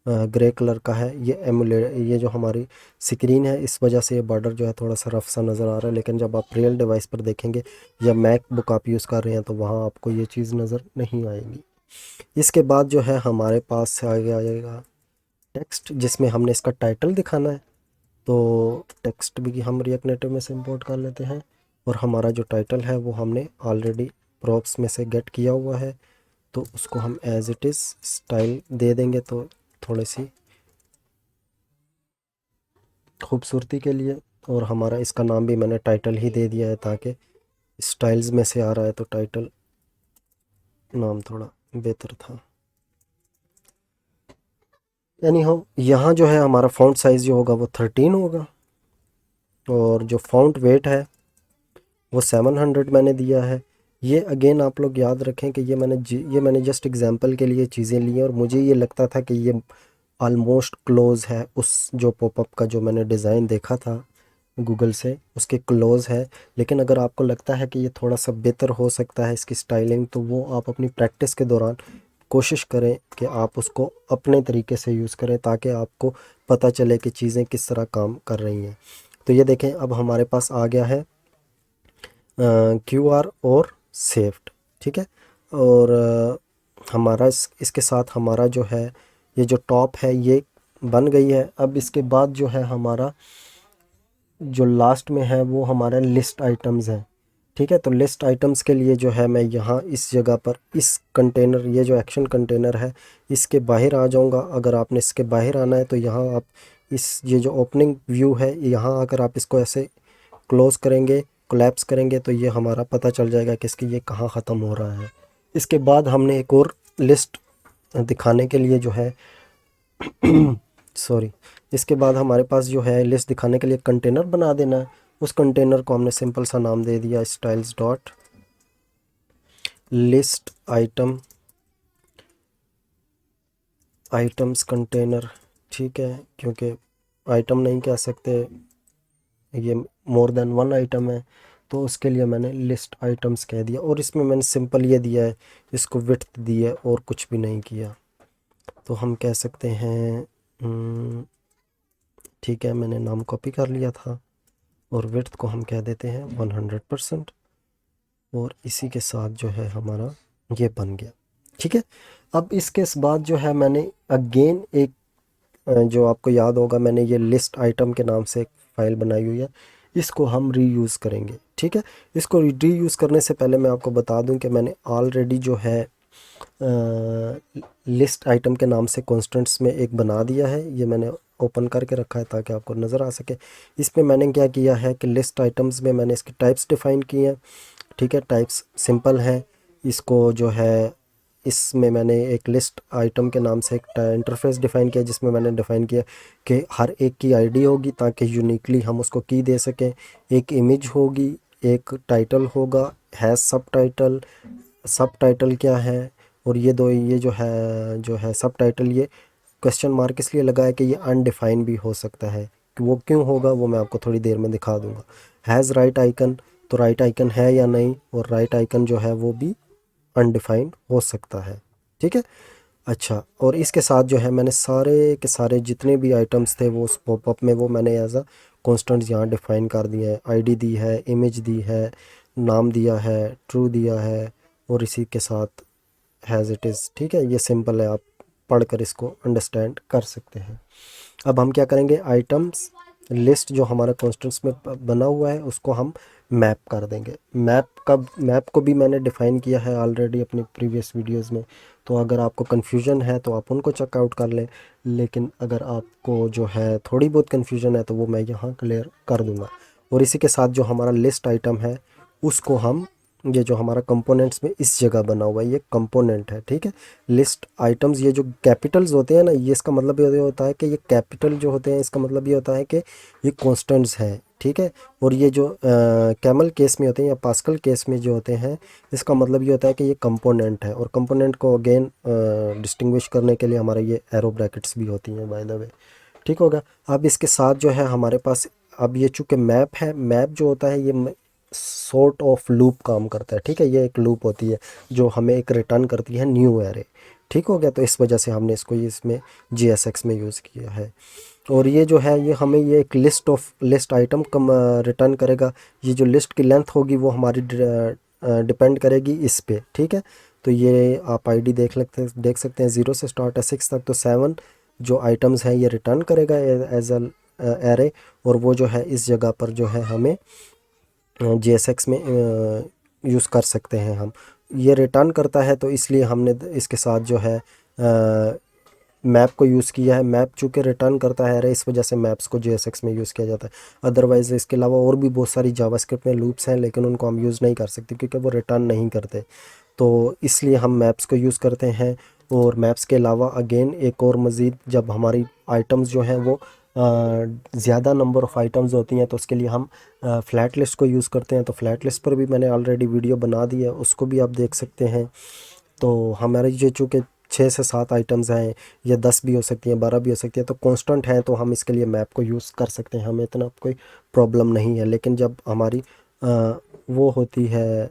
ग्रे कलर का है। ये एमुलेट, ये जो हमारी स्क्रीन है इस वजह से ये बॉर्डर जो है थोड़ा सा रफ सा नज़र आ रहा है, लेकिन जब आप रियल डिवाइस पर देखेंगे या मैक बुक आप यूज़ कर रहे हैं तो वहाँ आपको ये चीज़ नज़र नहीं आएगी। इसके बाद जो है हमारे पास से आगे आएगा टेक्स्ट, जिसमें हमने इसका टाइटल दिखाना है। तो टेक्स्ट भी हम रिएक्ट नेटिव में से इंपोर्ट कर लेते हैं, और हमारा जो टाइटल है वो हमने ऑलरेडी प्रॉप्स में से गेट किया हुआ है, तो उसको हम एज इट इज़ स्टाइल दे देंगे, तो थोड़ी सी खूबसूरती के लिए। और हमारा इसका नाम भी मैंने टाइटल ही दे दिया है, ताकि स्टाइल्स में से आ रहा है तो टाइटल नाम थोड़ा बेहतर था। यानी हो यहाँ जो है हमारा फ़ॉन्ट साइज़ जो होगा वो 13 होगा, और जो फ़ॉन्ट वेट है वो 700 मैंने दिया है। ये अगेन आप लोग याद रखें कि ये मैंने जस्ट एग्जांपल के लिए चीज़ें ली हैं, और मुझे ये लगता था कि ये ऑलमोस्ट क्लोज़ है उस जो पॉपअप का जो मैंने डिज़ाइन देखा था गूगल से, उसके क्लोज़ है। लेकिन अगर आपको लगता है कि ये थोड़ा सा बेहतर हो सकता है इसकी स्टाइलिंग, तो वो आप अपनी प्रैक्टिस के दौरान कोशिश करें कि आप उसको अपने तरीके से यूज़ करें, ताकि आपको पता चले कि चीज़ें किस तरह काम कर रही हैं। तो ये देखें, अब हमारे पास आ गया है QR और सेव्ड। ठीक है, और हमारा इसके साथ हमारा जो है ये जो टॉप है ये बन गई है। अब इसके बाद जो है हमारा जो लास्ट में है वो हमारा लिस्ट आइटम्स है। ठीक है, तो लिस्ट आइटम्स के लिए जो है मैं यहाँ इस जगह पर इस कंटेनर, ये जो एक्शन कंटेनर है इसके बाहर आ जाऊँगा। अगर आपने इसके बाहर आना है तो यहाँ आप ये जो ओपनिंग व्यू है यहाँ आकर आप इसको ऐसे क्लोज़ करेंगे, कोलैप्स करेंगे, तो ये हमारा पता चल जाएगा कि इसकी ये कहाँ ख़त्म हो रहा है। इसके बाद हमने एक और लिस्ट दिखाने के लिए जो है सॉरी, इसके बाद हमारे पास जो है लिस्ट दिखाने के लिए कंटेनर बना देना है। उस कंटेनर को हमने सिंपल सा नाम दे दिया styles dot list items container. ठीक है, क्योंकि आइटम नहीं कह सकते, ये मोर देन वन आइटम है, तो उसके लिए मैंने लिस्ट आइटम्स कह दिया। और इसमें मैंने सिंपल ये दिया है, इसको विड्थ दी है और कुछ भी नहीं किया। तो हम कह सकते हैं ठीक है, मैंने नाम कॉपी कर लिया था और विड्थ को हम कह देते हैं 100%। और इसी के साथ जो है हमारा ये बन गया। ठीक है, अब इसके बाद जो है मैंने अगेन एक जो आपको याद होगा, मैंने ये लिस्ट आइटम के नाम से एक फ़ाइल बनाई हुई है, इसको हम रीयूज़ करेंगे। ठीक है, इसको रीयूज़ करने से पहले मैं आपको बता दूं कि मैंने ऑलरेडी जो है लिस्ट आइटम के नाम से कॉन्स्टेंट्स में एक बना दिया है। ये मैंने ओपन करके रखा है ताकि आपको नज़र आ सके। इसमें मैंने क्या किया है कि लिस्ट आइटम्स में मैंने इसके टाइप्स डिफ़ाइन किए हैं। ठीक है, टाइप्स सिंपल है। इसको जो है इसमें मैंने एक लिस्ट आइटम के नाम से एक इंटरफेस डिफ़ाइन किया, जिसमें मैंने डिफ़ाइन किया कि हर एक की आईडी होगी ताकि यूनिकली हम उसको की दे सकें। एक इमेज होगी, एक टाइटल होगा, हैज़ सब टाइटल क्या है, और ये दो, ये जो है सब टाइटल, ये क्वेश्चन मार्क इसलिए लगा है कि ये अनडिफाइन भी हो सकता है। कि वो क्यों होगा वो मैं आपको थोड़ी देर में दिखा दूंगा। हैज़ राइट आइकन, तो राइट आइकन है या नहीं, और राइट आइकन जो है वो भी अनडिफाइंड हो सकता है। ठीक है, अच्छा, और इसके साथ जो है मैंने सारे के सारे जितने भी आइटम्स थे वो उस पॉपअप में वो मैंने एज अ कॉन्स्टेंट यहाँ डिफाइन कर दिया है। आईडी दी है, इमेज दी है, नाम दिया है, ट्रू दिया है, और इसी के साथ हैज़ इट इज़। ठीक है, ये सिंपल है, आप पढ़कर इसको अंडरस्टैंड कर सकते हैं। अब हम क्या करेंगे, आइटम्स लिस्ट जो हमारा कॉन्स्टेंट्स में बना हुआ है उसको हम मैप कर देंगे। मैप को भी मैंने डिफ़ाइन किया है ऑलरेडी अपनी प्रीवियस वीडियोस में, तो अगर आपको कन्फ्यूजन है तो आप उनको चेकआउट कर लें। लेकिन अगर आपको जो है थोड़ी बहुत कन्फ्यूजन है तो वो मैं यहाँ क्लियर कर दूँगा। और इसी के साथ जो हमारा लिस्ट आइटम है उसको हम, ये जो हमारा कंपोनेंट्स में इस जगह बना हुआ है ये कंपोनेंट है। ठीक है, लिस्ट आइटम्स ये जो कैपिटल्स होते हैं ना, ये इसका मतलब ये होता है कि ये कैपिटल जो होते हैं इसका मतलब ये होता है कि ये कॉन्स्टेंट्स हैं। ठीक है, और ये जो कैमल केस में होते हैं या पास्कल केस में जो होते हैं, इसका मतलब ये होता है कि ये कंपोनेंट है। और कंपोनेंट को अगेन डिस्टिंग्विश करने के लिए हमारा ये एरो ब्रैकेट्स भी होती हैं बाय द वे। ठीक होगा। अब इसके साथ जो है हमारे पास, अब ये चूँकि मैप है, मैप जो होता है ये सॉर्ट ऑफ लूप काम करता है। ठीक है, ये एक लूप होती है जो हमें एक रिटर्न करती है न्यू एरे। ठीक हो गया, तो इस वजह से हमने इसको ये इसमें JSX में यूज़ किया है। और ये जो है ये हमें ये एक लिस्ट आइटम कम रिटर्न करेगा। ये जो लिस्ट की लेंथ होगी वो हमारी डिपेंड करेगी इस पे। ठीक है, तो ये आप आईडी देख सकते हैं, 0 से स्टार्ट है 6 तक, तो 7 जो आइटम्स हैं ये रिटर्न करेगा एज अ एरे। और वो जो है इस जगह पर जो है हमें JSX में यूज़ कर सकते हैं हम। ये रिटर्न करता है तो इसलिए हमने इसके साथ जो है मैप को यूज़ किया है। मैप चूँकि रिटर्न करता है इस वजह से मैप्स को JSX में यूज़ किया जाता है। अदरवाइज़ इसके अलावा और भी बहुत सारी जावास्क्रिप्ट में लूप्स हैं, लेकिन उनको हम यूज़ नहीं कर सकते क्योंकि वो रिटर्न नहीं करते, तो इसलिए हम मैप्स को यूज़ करते हैं। और मैप्स के अलावा अगेन एक और मज़ीद, जब हमारी आइटम्स जो हैं वो ज़्यादा नंबर ऑफ़ आइटम्स होती हैं तो उसके लिए हम फ्लैट लिस्ट को यूज़ करते हैं। तो फ्लैट लिस्ट पर भी मैंने ऑलरेडी वीडियो बना दी है, उसको भी आप देख सकते हैं। तो हमारे ये चूँकि 6 से 7 आइटम्स हैं, या 10 भी हो सकती हैं, 12 भी हो सकती हैं, तो कांस्टेंट हैं तो हम इसके लिए मैप को यूज़ कर सकते हैं, हमें इतना कोई प्रॉब्लम नहीं है। लेकिन जब हमारी वो होती है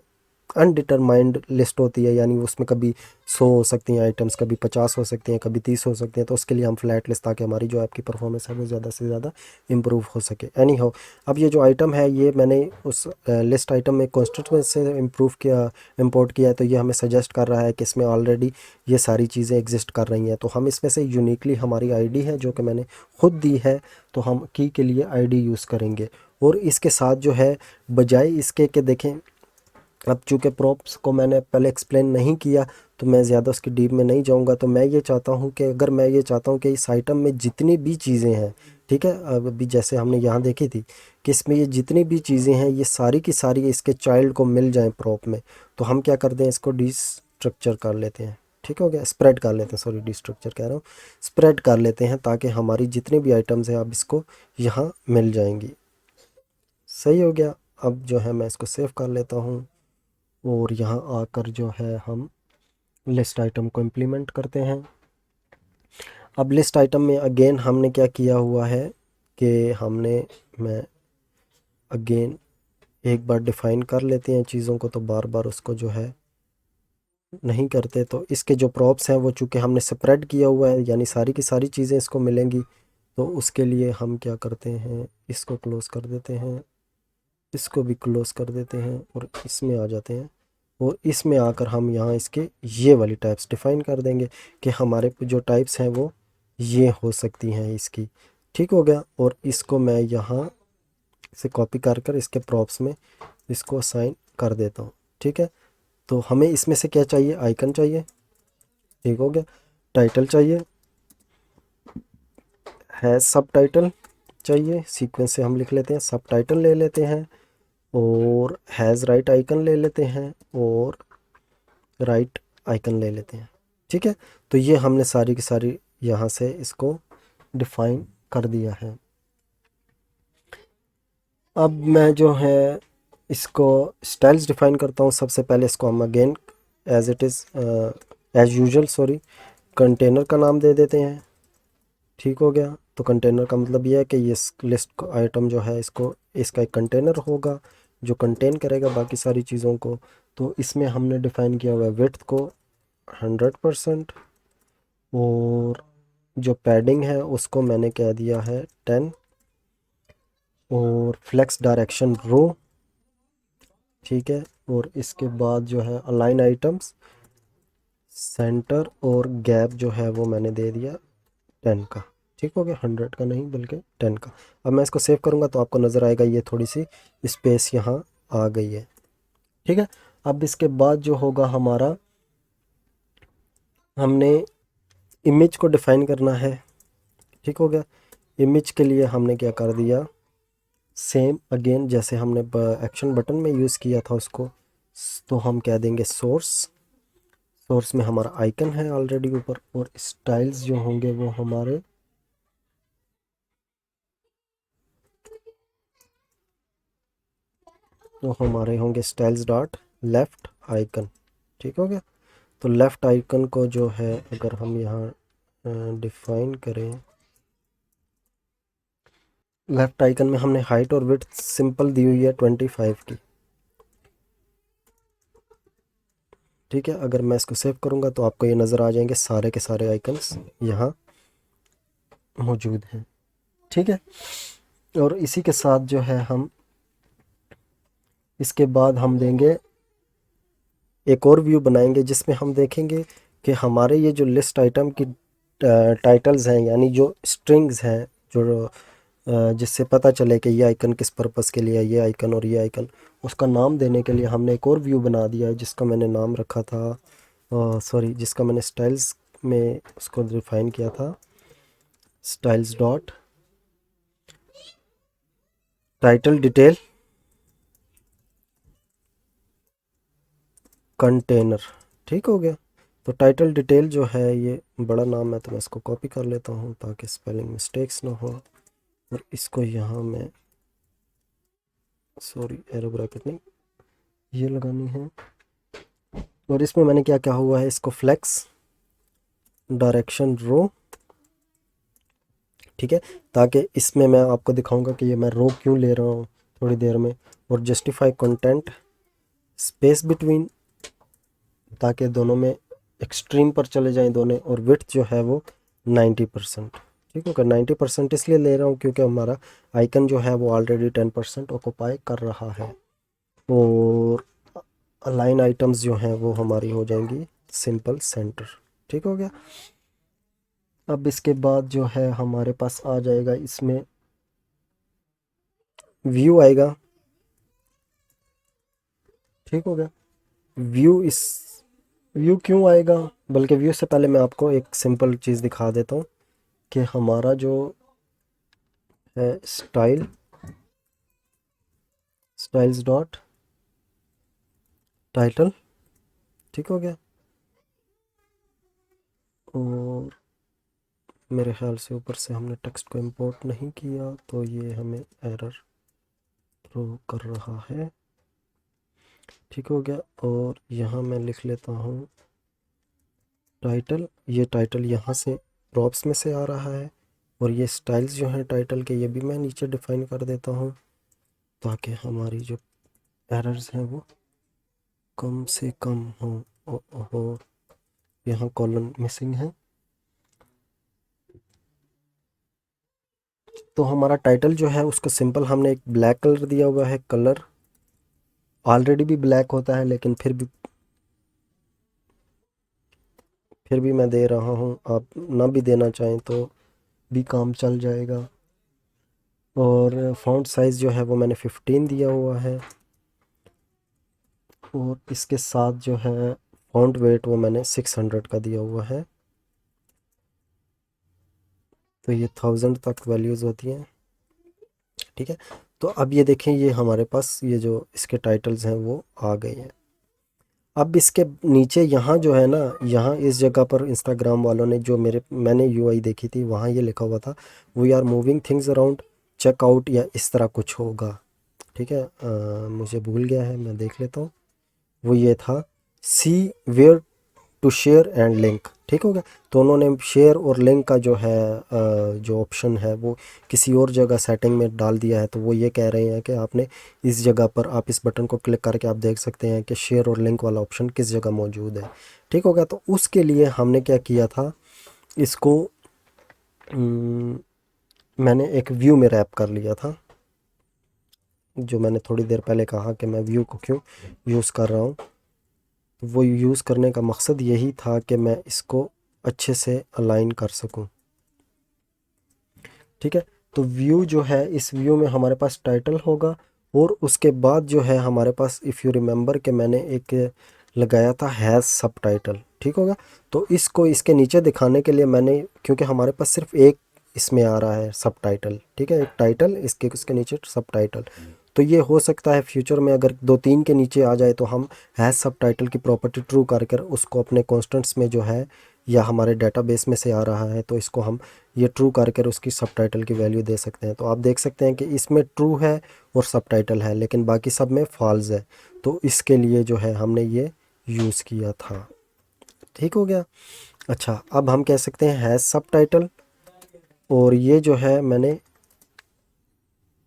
अनडिटरमाइंड लिस्ट होती है, यानी उसमें कभी 100 हो सकती हैं आइटम्स, कभी 50 हो सकती हैं, कभी 30 हो सकती हैं, तो उसके लिए हम फ्लैट लिस्ट, ताकि हमारी जो ऐप की परफॉर्मेंस है वो ज़्यादा से ज़्यादा इम्प्रूव हो सके। एनी हो, अब ये जो आइटम है ये मैंने उस लिस्ट आइटम में कॉन्स्टेंट में से इम्प्रूव किया, इंपोर्ट किया है, तो ये हमें सजेस्ट कर रहा है कि इसमें ऑलरेडी ये सारी चीज़ें एग्जिस्ट कर रही हैं। तो हम इसमें से यूनिकली हमारी आईडी है जो कि मैंने खुद दी है, तो हम की के लिए आईडी यूज़ करेंगे। और इसके साथ जो है बजाय इसके कि देखें, अब चूँकि प्रॉप्स को मैंने पहले एक्सप्लेन नहीं किया तो मैं ज़्यादा उसकी डीप में नहीं जाऊंगा। तो मैं ये चाहता हूँ कि अगर मैं ये चाहता हूँ कि इस आइटम में जितनी भी चीज़ें हैं, ठीक है, अब अभी जैसे हमने यहाँ देखी थी कि इसमें ये जितनी भी चीज़ें हैं ये सारी की सारी इसके चाइल्ड को मिल जाएं प्रॉप में, तो हम क्या करते हैं, इसको डिस्ट्रक्चर कर लेते हैं। ठीक हो गया, स्प्रेड कर लेते हैं, सॉरी डिस्ट्रक्चर कह रहा हूँ, स्प्रेड कर लेते हैं ताकि हमारी जितनी भी आइटम्स हैं अब इसको यहाँ मिल जाएंगी। सही हो गया। अब जो है मैं इसको सेव कर लेता हूँ और यहाँ आकर जो है हम लिस्ट आइटम को इम्प्लीमेंट करते हैं। अब लिस्ट आइटम में अगेन हमने क्या किया हुआ है कि मैं अगेन एक बार डिफ़ाइन कर लेते हैं चीज़ों को, तो बार बार उसको जो है नहीं करते। तो इसके जो प्रॉप्स हैं वो चूँकि हमने स्प्रेड किया हुआ है, यानी सारी की सारी चीज़ें इसको मिलेंगी। तो उसके लिए हम क्या करते हैं, इसको क्लोज़ कर देते हैं, इसको भी क्लोज़ कर देते हैं और इसमें आ जाते हैं। और इसमें आकर हम यहाँ इसके ये वाली टाइप्स डिफ़ाइन कर देंगे कि हमारे जो टाइप्स हैं वो ये हो सकती हैं इसकी। ठीक हो गया। और इसको मैं यहाँ से कॉपी कर इसके प्रॉप्स में इसको असाइन कर देता हूँ। ठीक है। तो हमें इसमें से क्या चाहिए, आइकन चाहिए। ठीक हो गया। टाइटल चाहिए, है सब टाइटल चाहिए, सीक्वेंस से हम लिख लेते हैं, सब टाइटल ले लेते हैं और हैज़ राइट आइकन ले लेते हैं और राइट आइकन ले लेते हैं। ठीक है। तो ये हमने सारी की सारी यहाँ से इसको डिफ़ाइन कर दिया है। अब मैं जो है इसको स्टाइल्स डिफ़ाइन करता हूँ। सबसे पहले इसको हम again as it is as usual sorry container का नाम दे देते हैं। ठीक हो गया। तो कंटेनर का मतलब ये है कि ये लिस्ट आइटम जो है इसको इसका एक कंटेनर होगा जो कंटेन करेगा बाकी सारी चीज़ों को। तो इसमें हमने डिफ़ाइन किया हुआ है विड्थ को 100% और जो पैडिंग है उसको मैंने कह दिया है 10 और फ्लेक्स डायरेक्शन रो। ठीक है। और इसके बाद जो है अलाइन आइटम्स सेंटर और गैप जो है वो मैंने दे दिया 10 का। ठीक हो गया, 100 का नहीं बल्कि 10 का। अब मैं इसको सेव करूँगा तो आपको नज़र आएगा ये थोड़ी सी स्पेस यहाँ आ गई है। ठीक है। अब इसके बाद जो होगा हमारा, हमने इमेज को डिफ़ाइन करना है। ठीक हो गया। इमेज के लिए हमने क्या कर दिया, सेम अगेन जैसे हमने एक्शन बटन में यूज़ किया था उसको, तो हम कह देंगे सोर्स। सोर्स में हमारा आइकन है ऑलरेडी ऊपर और स्टाइल्स जो होंगे वो हमारे होंगे स्टाइल्स डॉट लेफ़्ट आइकन। ठीक हो गया। तो लेफ़्ट आइकन को जो है अगर हम यहाँ डिफ़ाइन करें, लेफ़्ट आइकन में हमने हाइट और विड्थ सिंपल दी हुई है 25 की। ठीक है। अगर मैं इसको सेव करूँगा तो आपको ये नज़र आ जाएंगे सारे के सारे आइकन्स यहाँ मौजूद हैं। ठीक है। और इसी के साथ जो है हम इसके बाद हम देंगे एक और व्यू बनाएंगे जिसमें हम देखेंगे कि हमारे ये जो लिस्ट आइटम की टाइटल्स हैं, यानी जो स्ट्रिंग्स हैं, जो जिससे पता चले कि ये आइकन किस पर्पस के लिए है, ये आइकन और ये आइकन, उसका नाम देने के लिए हमने एक और व्यू बना दिया है जिसका मैंने नाम रखा था, सॉरी जिसका मैंने स्टाइल्स में उसको डिफाइन किया था, styles dot title detail container. ठीक हो गया। तो टाइटल डिटेल जो है ये बड़ा नाम है तो मैं इसको कॉपी कर लेता हूँ ताकि स्पेलिंग मिस्टेक्स ना हो। और इसको यहाँ मैं, सॉरी एरो ब्रैकेट नहीं, ये लगानी है। और इसमें मैंने क्या क्या हुआ है, इसको फ्लेक्स डायरेक्शन रो। ठीक है। ताकि इसमें मैं आपको दिखाऊंगा कि ये मैं रो क्यों ले रहा हूँ थोड़ी देर में। और जस्टिफाई कंटेंट स्पेस बिटवीन, ताकि दोनों में एक्सट्रीम पर चले जाएं दोनों। और विड्थ जो है वो 90%। ठीक है। 90% इसलिए ले रहा हूँ क्योंकि हमारा आइकन जो है वो ऑलरेडी 10% ऑक्यूपाई कर रहा है। और अलाइन आइटम्स जो हैं वो हमारी हो जाएंगी सिंपल सेंटर। ठीक हो गया। अब इसके बाद जो है हमारे पास आ जाएगा, इसमें व्यू आएगा। ठीक हो गया। व्यू इस व्यू क्यों आएगा, बल्कि व्यू से पहले मैं आपको एक सिंपल चीज़ दिखा देता हूँ कि हमारा जो है स्टाइल्स डॉट टाइटल। ठीक हो गया। और मेरे ख्याल से ऊपर से हमने टेक्स्ट को इंपोर्ट नहीं किया, तो ये हमें एरर थ्रो कर रहा है। ठीक हो गया। और यहाँ मैं लिख लेता हूँ टाइटल। ये टाइटल यहाँ से प्रॉप्स में से आ रहा है, और ये स्टाइल्स जो हैं टाइटल के, ये भी मैं नीचे डिफाइन कर देता हूँ, ताकि हमारी जो एरर्स हैं वो कम से कम हो। यहाँ कॉलन मिसिंग है। तो हमारा टाइटल जो है उसका सिंपल हमने एक ब्लैक कलर दिया हुआ है। कलर ऑलरेडी भी ब्लैक होता है, लेकिन फिर भी मैं दे रहा हूँ। आप ना भी देना चाहें तो भी काम चल जाएगा। और फ़ॉन्ट साइज़ जो है वो मैंने 15 दिया हुआ है, और इसके साथ जो है फ़ॉन्ट वेट वो मैंने 600 का दिया हुआ है। तो ये 1000 तक वैल्यूज़ होती हैं। ठीक है। तो अब ये देखें, ये हमारे पास ये जो इसके टाइटल्स हैं वो आ गए हैं। अब इसके नीचे यहाँ जो है ना, यहाँ इस जगह पर इंस्टाग्राम वालों ने जो मैंने यूआई देखी थी, वहाँ ये लिखा हुआ था we are moving things around checkout, या इस तरह कुछ होगा। ठीक है। मुझे भूल गया है, मैं देख लेता हूँ। वो ये था see where to share and link. ठीक हो गया। तो उन्होंने शेयर और लिंक का जो है जो ऑप्शन है वो किसी और जगह सेटिंग में डाल दिया है। तो वो ये कह रहे हैं कि आपने इस जगह पर, आप इस बटन को क्लिक करके आप देख सकते हैं कि शेयर और लिंक वाला ऑप्शन किस जगह मौजूद है। ठीक हो गया। तो उसके लिए हमने क्या किया था, इसको मैंने एक व्यू में रैप कर लिया था। जो मैंने थोड़ी देर पहले कहा कि मैं व्यू को क्यों यूज़ कर रहा हूँ, वो यूज़ करने का मकसद यही था कि मैं इसको अच्छे से अलाइन कर सकूं। ठीक है। तो व्यू जो है, इस व्यू में हमारे पास टाइटल होगा, और उसके बाद जो है हमारे पास, इफ़ यू रिमेंबर कि मैंने एक लगाया था हैज़ सब टाइटल। ठीक होगा। तो इसको इसके नीचे दिखाने के लिए मैंने, क्योंकि हमारे पास सिर्फ एक इसमें आ रहा है सब टाइटल। ठीक है। एक टाइटल, इसके नीचे सब टाइटल। तो ये हो सकता है फ्यूचर में अगर 2-3 के नीचे आ जाए तो हम हैज़ सब टाइटल की प्रॉपर्टी ट्रू कर उसको अपने कॉन्स्टेंट्स में जो है, या हमारे डेटाबेस में से आ रहा है, तो इसको हम ये ट्रू करके उसकी सब टाइटल की वैल्यू दे सकते हैं। तो आप देख सकते हैं कि इसमें ट्रू है और सब टाइटल है, लेकिन बाकी सब में फॉल्स है। तो इसके लिए जो है हमने ये यूज़ किया था। ठीक हो गया। अच्छा, अब हम कह सकते हैं हैज़ सब टाइटल, और ये जो है मैंने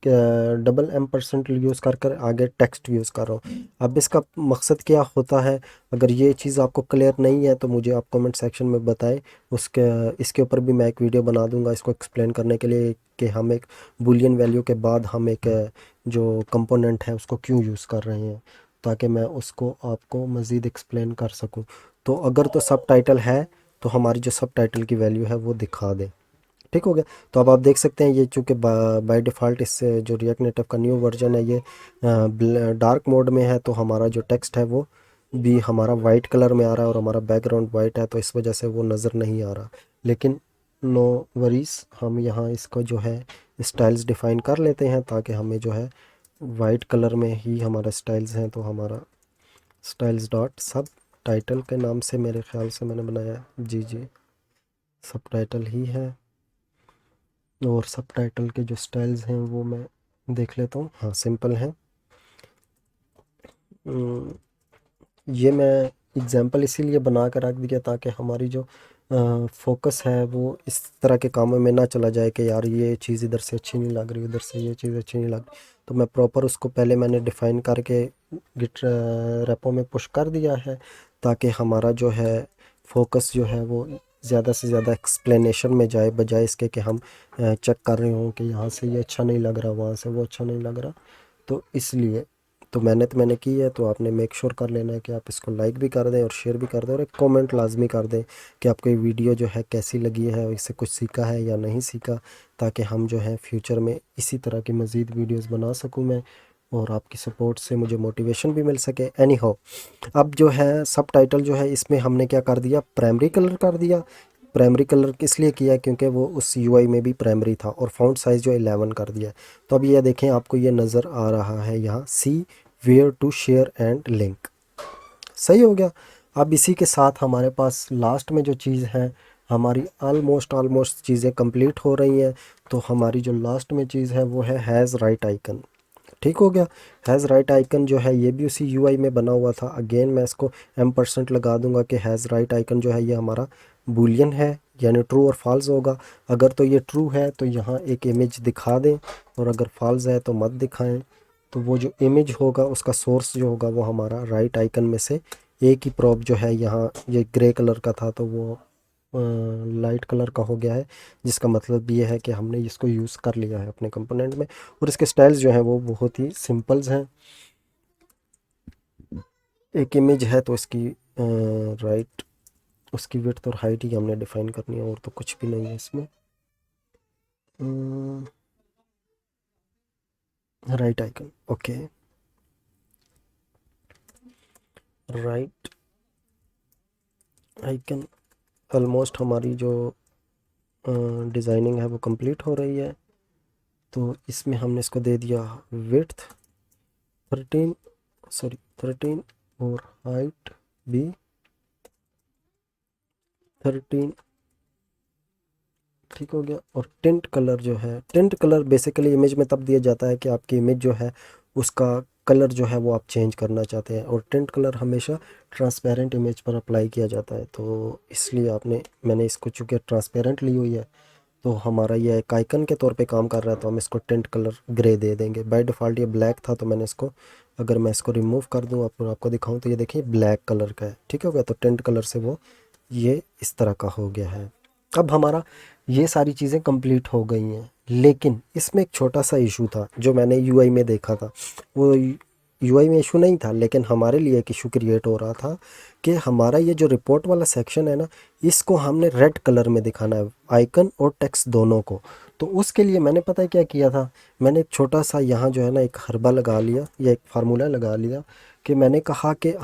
डबल % यूज़ कर आगे टेक्स्ट यूज़ कर रहा हूँ। अब इसका मकसद क्या होता है, अगर ये चीज़ आपको क्लियर नहीं है तो मुझे आप कमेंट सेक्शन में बताएं। उसके इसके ऊपर भी मैं एक वीडियो बना दूंगा इसको एक्सप्लेन करने के लिए, कि हम एक बूलियन वैल्यू के बाद हम एक जो कंपोनेंट है उसको क्यों यूज़ कर रहे हैं, ताकि मैं उसको आपको मज़ीद एक्सप्लेन कर सकूँ। तो अगर तो सब टाइटल है तो हमारी जो सब टाइटल की वैल्यू है वो दिखा दें। ठीक हो गया। तो अब आप देख सकते हैं, ये चूँकि बाय डिफ़ॉल्ट इससे जो रिएक्ट नेटिव का न्यू वर्जन है ये डार्क मोड में है, तो हमारा जो टेक्स्ट है वो भी हमारा वाइट कलर में आ रहा है, और हमारा बैकग्राउंड वाइट है, तो इस वजह से वो नज़र नहीं आ रहा। लेकिन नो वरीज़, हम यहाँ इसको जो है स्टाइल्स डिफ़ाइन कर लेते हैं, ताकि हमें जो है वाइट कलर में ही हमारा स्टाइल्स हैं। तो हमारा स्टाइल्स डॉट सब टाइटल के नाम से मेरे ख्याल से मैंने बनाया है। जी जी, सब टाइटल ही है। और सब टाइटल के जो स्टाइल्स हैं वो मैं देख लेता हूँ। हाँ, सिंपल हैं। ये मैं एग्जांपल इसीलिए बना कर रख दिया ताकि हमारी जो फोकस है वो इस तरह के कामों में ना चला जाए कि यार ये चीज़ इधर से अच्छी नहीं लग रही, उधर से ये चीज़ अच्छी नहीं लग रही। तो मैं प्रॉपर उसको पहले मैंने डिफ़ाइन करके गिट रेपो में पुश कर दिया है, ताकि हमारा जो है फोकस जो है वो ज़्यादा से ज़्यादा एक्सप्लेनेशन में जाए, बजाय इसके कि हम चेक कर रहे हों कि यहाँ से ये अच्छा नहीं लग रहा, वहाँ से वो अच्छा नहीं लग रहा। तो इसलिए तो मेहनत मैंने की है, तो आपने मेक श्योर कर लेना है कि आप इसको लाइक भी कर दें और शेयर भी कर दें, और एक कमेंट लाजमी कर दें कि आपको ये वीडियो जो है कैसी लगी है, और इससे कुछ सीखा है या नहीं सीखा, ताकि हम जो है फ्यूचर में इसी तरह की मज़ीद वीडियोस बना सकूं मैं, और आपकी सपोर्ट से मुझे मोटिवेशन भी मिल सके। एनी हो, अब जो है सब टाइटल जो है इसमें हमने क्या कर दिया, प्राइमरी कलर कर दिया। प्राइमरी कलर किस लिए किया, क्योंकि वो उस यूआई में भी प्राइमरी था, और फ़ॉन्ट साइज़ जो 11 कर दिया। तो अब ये देखें, आपको ये नज़र आ रहा है यहाँ see where to share and link. सही हो गया। अब इसी के साथ हमारे पास लास्ट में जो चीज़ है हमारी ऑलमोस्ट चीज़ें कंप्लीट हो रही हैं। तो हमारी जो लास्ट में चीज़ है वो है हैज़ राइट आइकन। ठीक हो गया। हैज़ राइट आइकन जो है ये भी उसी यूआई में बना हुआ था। अगेन मैं इसको M% लगा दूंगा कि हैज़ राइट आइकन जो है ये हमारा बूलियन है, यानी ट्रू और फॉल्स होगा। अगर तो ये ट्रू है तो यहाँ एक इमेज दिखा दें, और अगर फॉल्स है तो मत दिखाएं। तो वो जो इमेज होगा उसका सोर्स जो होगा वो हमारा राइट आइकन में से एक ही प्रॉप जो है, यहाँ ये ग्रे कलर का था तो वो लाइट कलर का हो गया है, जिसका मतलब ये है कि हमने इसको यूज़ कर लिया है अपने कंपोनेंट में। और इसके स्टाइल्स जो हैं वो बहुत ही सिंपल्स हैं। एक इमेज है तो इसकी राइट, उसकी विड्थ और हाइट ही हमने डिफाइन करनी है, और तो कुछ भी नहीं है इसमें। Right icon, okay. Right icon, almost हमारी जो डिज़ाइनिंग है वो कंप्लीट हो रही है। तो इसमें हमने इसको दे दिया विड्थ 13, सॉरी 13, और हाइट भी 13। ठीक हो गया। और टिंट कलर जो है, टिंट कलर बेसिकली इमेज में तब दिया जाता है कि आपकी इमेज जो है उसका कलर जो है वो आप चेंज करना चाहते हैं, और टिंट कलर हमेशा ट्रांसपेरेंट इमेज पर अप्लाई किया जाता है। तो इसलिए मैंने इसको चूँकि ट्रांसपेरेंट ली हुई है तो हमारा ये एक आइकन के तौर पे काम कर रहा है, तो हम इसको टिंट कलर ग्रे दे देंगे। बाय डिफ़ॉल्ट ये ब्लैक था, तो मैंने इसको, अगर मैं इसको रिमूव कर दूँ आपको दिखाऊं तो ये देखिए ब्लैक कलर का है। ठीक हो गया। तो टिंट कलर से वो ये इस तरह का हो गया है। अब हमारा ये सारी चीज़ें कंप्लीट हो गई हैं, लेकिन इसमें एक छोटा सा इशू था जो मैंने यूआई में देखा था। वो यूआई में इशू नहीं था, लेकिन हमारे लिए एक इशू क्रिएट हो रहा था कि हमारा ये जो रिपोर्ट वाला सेक्शन है ना, इसको हमने रेड कलर में दिखाना है, आइकन और टेक्स्ट दोनों को। तो उसके लिए मैंने पता है क्या किया था, मैंने एक छोटा सा यहाँ जो है ना एक हरबा लगा लिया, या एक फार्मूला लगा लिया, कि मैंने कहा कि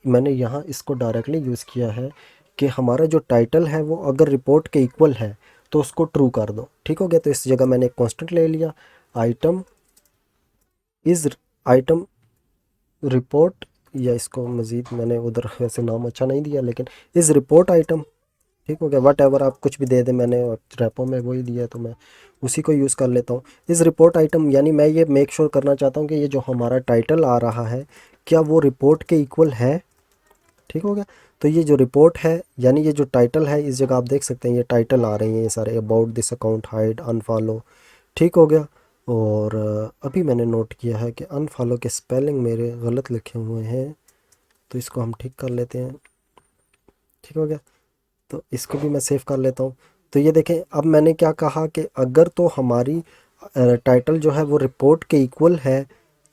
मैंने यहाँ इसको डायरेक्टली यूज़ किया है कि हमारा जो टाइटल है वो अगर रिपोर्ट के इक्वल है तो उसको ट्रू कर दो। ठीक हो गया। तो इस जगह मैंने एक कांस्टेंट ले लिया, आइटम इज़ आइटम रिपोर्ट, या इसको मज़ीद मैंने उधर वैसे नाम अच्छा नहीं दिया, लेकिन इज़ रिपोर्ट आइटम। ठीक हो गया। वट एवर आप कुछ भी दे दें, मैंने रैपो में वही दिया तो मैं उसी को यूज़ कर लेता हूँ। इस रिपोर्ट आइटम यानी मैं ये मेक श्योर करना चाहता हूँ कि ये जो हमारा टाइटल आ रहा है क्या वो रिपोर्ट के इक्वल है। ठीक हो गया। तो ये जो रिपोर्ट है यानी ये जो टाइटल है, इस जगह आप देख सकते हैं ये टाइटल आ रही हैं ये सारे, about this account, hide, unfollow. ठीक हो गया। और अभी मैंने नोट किया है कि अनफॉलो के स्पेलिंग मेरे गलत लिखे हुए हैं, तो इसको हम ठीक कर लेते हैं। ठीक हो गया। तो इसको भी मैं सेव कर लेता हूँ। तो ये देखें, अब मैंने क्या कहा कि अगर तो हमारी टाइटल जो है वो रिपोर्ट के इक्वल है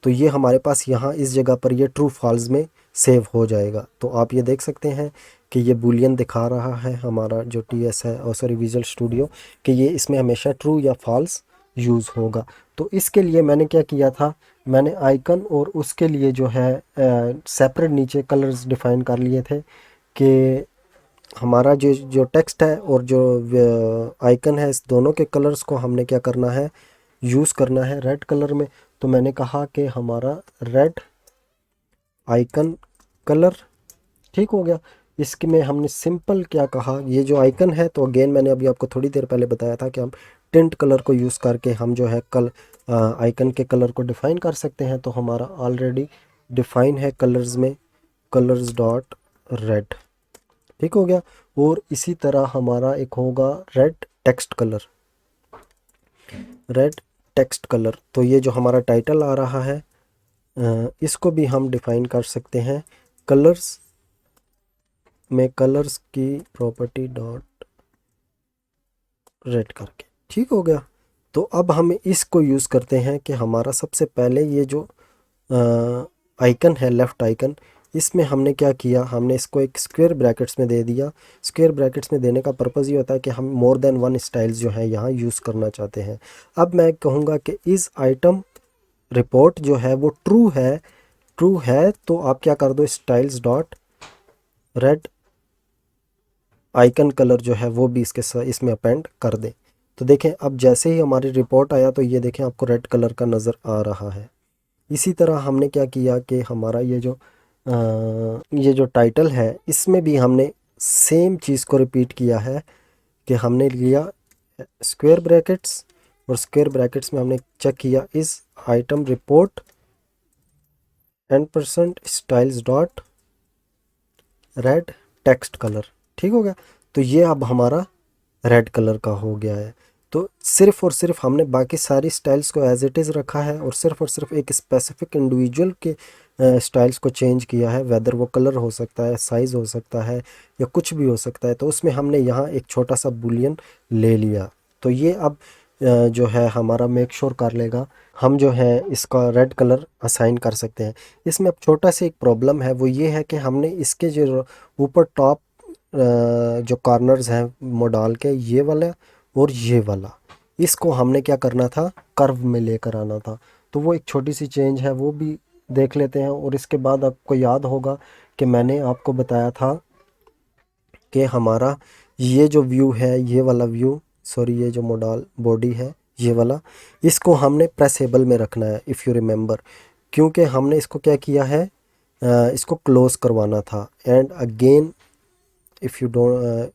तो ये हमारे पास यहाँ इस जगह पर ये ट्रू फॉल्स में सेव हो जाएगा। तो आप ये देख सकते हैं कि ये बूलियन दिखा रहा है हमारा जो TS है, और सॉरी विजुअल स्टूडियो, कि ये इसमें हमेशा ट्रू या फॉल्स यूज़ होगा। तो इसके लिए मैंने क्या किया था, मैंने आइकन और उसके लिए जो है सेपरेट नीचे कलर्स डिफ़ाइन कर लिए थे कि हमारा जो जो टेक्स्ट है और जो आइकन है, इस दोनों के कलर्स को हमने क्या करना है, यूज़ करना है रेड कलर में। तो मैंने कहा कि हमारा रेड आइकन कलर। ठीक हो गया। इसके में हमने सिंपल क्या कहा, ये जो आइकन है, तो अगेन मैंने अभी आपको थोड़ी देर पहले बताया था कि हम टिंट कलर को यूज़ करके हम जो है आइकन के कलर को डिफ़ाइन कर सकते हैं। तो हमारा ऑलरेडी डिफ़ाइन है कलर्स में, कलर्स डॉट रेड। ठीक हो गया। और इसी तरह हमारा एक होगा red text colour, red text colour. तो ये जो हमारा टाइटल आ रहा है इसको भी हम डिफ़ाइन कर सकते हैं कलर्स में, कलर्स की प्रॉपर्टी डॉट रेड करके। ठीक हो गया। तो अब हम इसको यूज़ करते हैं कि हमारा सबसे पहले ये जो आइकन है, लेफ़्ट आइकन, इसमें हमने क्या किया, हमने इसको एक स्क्वायर ब्रैकेट्स में दे दिया। स्क्वायर ब्रैकेट्स में देने का पर्पज़ ये होता है कि हम मोर देन वन स्टाइल्स जो है यहाँ यूज़ करना चाहते हैं। अब मैं कहूँगा कि इस आइटम रिपोर्ट जो है वो ट्रू है तो आप क्या कर दो, styles dot red icon colour जो है वो भी इसमें अपेंड कर दें। तो देखें, अब जैसे ही हमारी रिपोर्ट आया तो ये देखें आपको रेड कलर का नज़र आ रहा है। इसी तरह हमने क्या किया कि हमारा ये जो टाइटल है इसमें भी हमने सेम चीज़ को रिपीट किया है कि हमने लिया स्क्वायर ब्रैकेट्स, और स्क्वायर ब्रैकेट्स में हमने चेक किया इस item report %, styles dot red text colour. ठीक हो गया। तो ये अब हमारा रेड कलर का हो गया है। तो सिर्फ और सिर्फ हमने बाकी सारी स्टाइल्स को एज इट इज़ रखा है और सिर्फ एक स्पेसिफिक इंडिविजुअल के स्टाइल्स को चेंज किया है, वेदर वो कलर हो सकता है, साइज़ हो सकता है, या कुछ भी हो सकता है। तो उसमें हमने यहाँ एक छोटा सा बुलियन ले लिया। तो ये अब जो है हमारा मेक श्योर कर लेगा हम जो है इसका रेड कलर असाइन कर सकते हैं। इसमें अब छोटा सा एक प्रॉब्लम है, वो ये है कि हमने इसके जो ऊपर टॉप जो कॉर्नर्स हैं मॉडल के, ये वाला और ये वाला, इसको हमने क्या करना था, कर्व में लेकर आना था। तो वो एक छोटी सी चेंज है, वो भी देख लेते हैं। और इसके बाद आपको याद होगा कि मैंने आपको बताया था कि हमारा ये जो व्यू है, ये वाला व्यू, सॉरी ये जो मॉडल बॉडी है ये वाला, इसको हमने प्रेसेबल में रखना है इफ़ यू रिमेंबर, क्योंकि हमने इसको क्या किया है, इसको क्लोज करवाना था। And again if you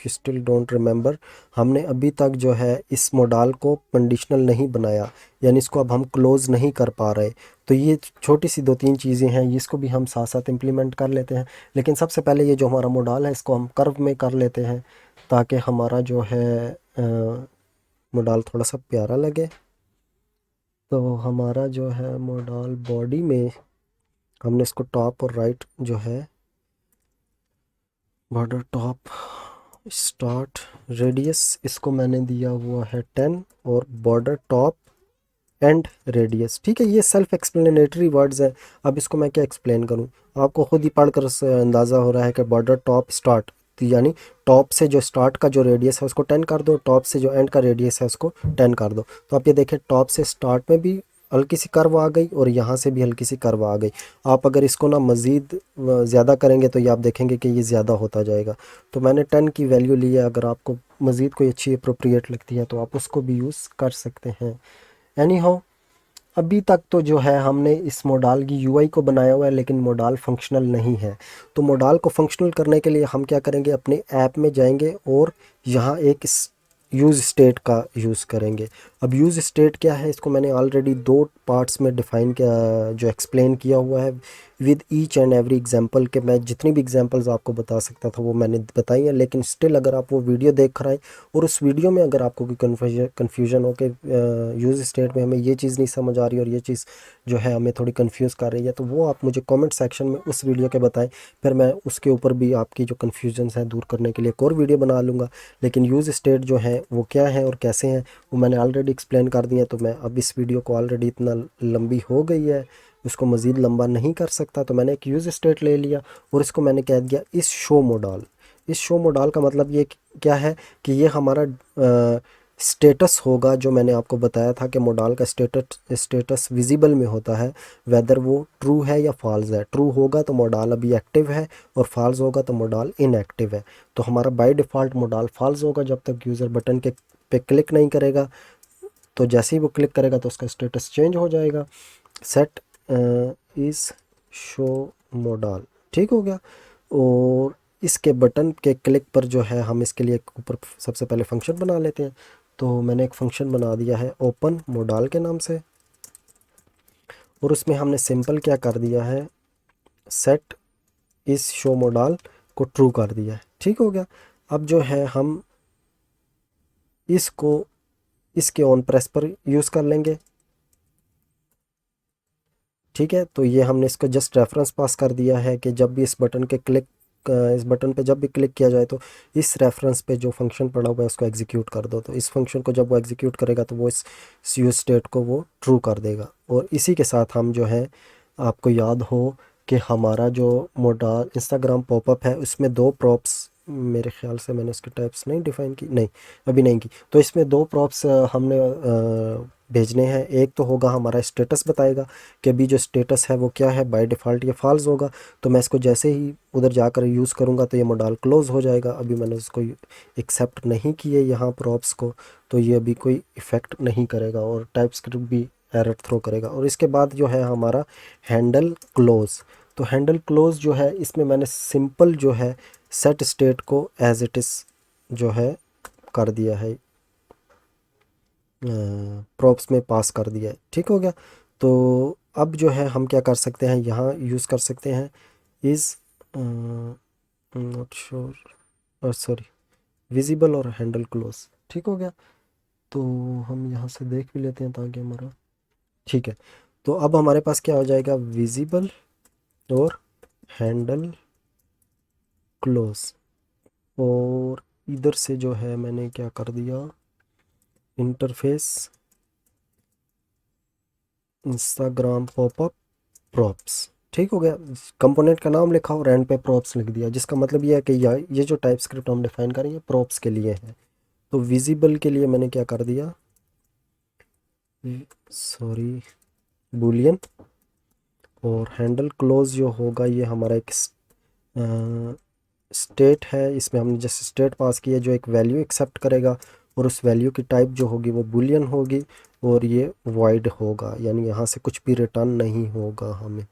still don't remember, हमने अभी तक जो है इस मॉडल को कंडीशनल नहीं बनाया, यानी इसको अब हम क्लोज नहीं कर पा रहे। तो ये छोटी सी 2-3 चीज़ें हैं, इसको भी हम साथ साथ इम्प्लीमेंट कर लेते हैं। लेकिन सबसे पहले ये जो हमारा मॉडल है इसको हम कर्व में कर लेते हैं, ताकि हमारा जो है मॉडल थोड़ा सा प्यारा लगे। तो हमारा जो है मॉडल बॉडी में हमने इसको टॉप और राइट जो है बॉर्डर टॉप स्टार्ट रेडियस, इसको मैंने दिया हुआ है 10, और बॉर्डर टॉप एंड रेडियस। ठीक है, ये सेल्फ एक्सप्लेनेटरी वर्ड्स हैं। अब इसको मैं क्या एक्सप्लेन करूं, आपको खुद ही पढ़कर अंदाज़ा हो रहा है कि बॉर्डर टॉप स्टार्ट, तो यानी टॉप से जो स्टार्ट का जो रेडियस है उसको 10 कर दो, टॉप से जो एंड का रेडियस है उसको 10 कर दो। तो आप ये देखें, टॉप से स्टार्ट में भी हल्की सी कर्व आ गई और यहाँ से भी हल्की सी कर्व आ गई। आप अगर इसको ना मज़ीद ज़्यादा करेंगे तो ये आप देखेंगे कि ये ज़्यादा होता जाएगा। तो मैंने 10 की वैल्यू ली है, अगर आपको मज़ीद कोई अच्छी अप्रोप्रिएट लगती है तो आप उसको भी यूज़ कर सकते हैं। एनी हाउ, अभी तक तो जो है हमने इस मॉडल की यूआई को बनाया हुआ है, लेकिन मॉडल फंक्शनल नहीं है। तो मॉडल को फंक्शनल करने के लिए हम क्या करेंगे, अपने ऐप में जाएंगे और यहाँ एक यूज़ स्टेट का यूज़ करेंगे। अब यूज़ स्टेट क्या है, इसको मैंने ऑलरेडी 2 पार्ट्स में डिफ़ाइन किया, जो एक्सप्लेन किया हुआ है with each and every example, के मैं जितनी भी एग्जांपल्स आपको बता सकता था वो मैंने बताई हैं। लेकिन स्टिल अगर आप वो वीडियो देख रहे हैं और उस वीडियो में अगर आपको कोई कन्फ्यूजन हो कि यूज़ स्टेट में हमें ये चीज़ नहीं समझ आ रही और ये चीज़ जो है हमें थोड़ी कंफ्यूज कर रही है, तो वो आप मुझे कमेंट सेक्शन में उस वीडियो के बताएं, फिर मैं उसके ऊपर भी आपकी जो कन्फ्यूजन्स हैं दूर करने के लिए एक और वीडियो बना लूँगा। लेकिन यूज़ स्टेट जो है वो क्या है और कैसे हैं वो मैंने ऑलरेडी एक्सप्लेन कर दिया। तो मैं अब इस वीडियो को ऑलरेडी इतना लंबी हो गई है, उसको मज़ीद लंबा नहीं कर सकता, तो मैंने एक यूज़ स्टेट ले लिया और इसको मैंने कह दिया इस शो मॉडल। इस शो मॉडल का मतलब ये क्या है कि ये हमारा स्टेटस होगा, जो मैंने आपको बताया था कि मॉडल का स्टेटस विजिबल में होता है, वेदर वो ट्रू है या फॉल्स है। ट्रू होगा तो मॉडल अभी एक्टिव है और फॉल्स होगा तो मॉडल इनएक्टिव है। तो हमारा बाय डिफ़ॉल्ट मॉडल फॉल्स होगा जब तक यूज़र बटन के पे क्लिक नहीं करेगा। तो जैसे ही वो क्लिक करेगा तो उसका स्टेटस चेंज हो जाएगा, सेट इज़ शो मॉडल। ठीक हो गया। और इसके बटन के क्लिक पर जो है हम इसके लिए ऊपर सबसे पहले फंक्शन बना लेते हैं। तो मैंने एक फंक्शन बना दिया है ओपन मॉडल के नाम से, और उसमें हमने सिंपल क्या कर दिया है, सेट इस शो मॉडल को ट्रू कर दिया है। ठीक हो गया। अब जो है हम इसको इसके ऑन प्रेस पर यूज़ कर लेंगे। ठीक है, तो ये हमने इसको जस्ट रेफरेंस पास कर दिया है कि जब भी इस बटन पे जब भी क्लिक किया जाए तो इस रेफरेंस पे जो फंक्शन पड़ा हुआ है उसको एग्जीक्यूट कर दो। तो इस फंक्शन को जब वो एग्जीक्यूट करेगा तो वो इस यूज स्टेट को वो ट्रू कर देगा। और इसी के साथ हम जो है, आपको याद हो कि हमारा जो मॉडल इंस्टाग्राम पॉपअप है उसमें 2 प्रॉप्स, मेरे ख्याल से मैंने उसके टाइप्स नहीं डिफ़ाइन की, नहीं अभी नहीं की। तो इसमें 2 प्रॉप्स हमने भेजने हैं। एक तो होगा हमारा स्टेटस बताएगा कि अभी जो स्टेटस है वो क्या है, बाय डिफ़ॉल्ट ये फॉल्स होगा। तो मैं इसको जैसे ही उधर जाकर यूज़ करूँगा तो ये मॉडल क्लोज हो जाएगा। अभी मैंने उसको एक्सेप्ट नहीं किए यहाँ प्रॉप्स को, तो ये अभी कोई इफ़ेक्ट नहीं करेगा और टाइप स्क्रिप्ट भी एरर थ्रो करेगा। और इसके बाद जो है हमारा हैंडल क्लोज। तो हैंडल क्लोज जो है इसमें मैंने सिंपल जो है सेट स्टेट को एज इट इज़ जो है कर दिया है, प्रॉप्स में पास कर दिया है। ठीक हो गया। तो अब जो है हम क्या कर सकते हैं, यहाँ यूज़ कर सकते हैं is not sure, sorry, visible और हैंडल क्लोज। ठीक हो गया। तो हम यहाँ से देख भी लेते हैं ताकि हमारा ठीक है। तो अब हमारे पास क्या हो जाएगा, विजिबल और हैंडल क्लोज। और इधर से जो है मैंने क्या कर दिया, इंटरफेस इंस्टाग्राम पॉपअप प्रॉप्स। ठीक हो गया। कंपोनेंट का नाम लिखा और एंड पे प्रॉप्स लिख दिया, जिसका मतलब ये है कि ये जो टाइप स्क्रिप्ट हम डिफाइन करेंगे प्रॉप्स के लिए है। तो विजिबल के लिए मैंने क्या कर दिया, सॉरी, बूलियन। और हैंडल क्लोज जो होगा ये हमारा एक स्टेट है, इसमें हमने जैसे स्टेट पास किया जो एक वैल्यू एक्सेप्ट करेगा, और उस वैल्यू की टाइप जो होगी वो बूलियन होगी, और ये वॉइड होगा, यानी यहाँ से कुछ भी रिटर्न नहीं होगा हमें।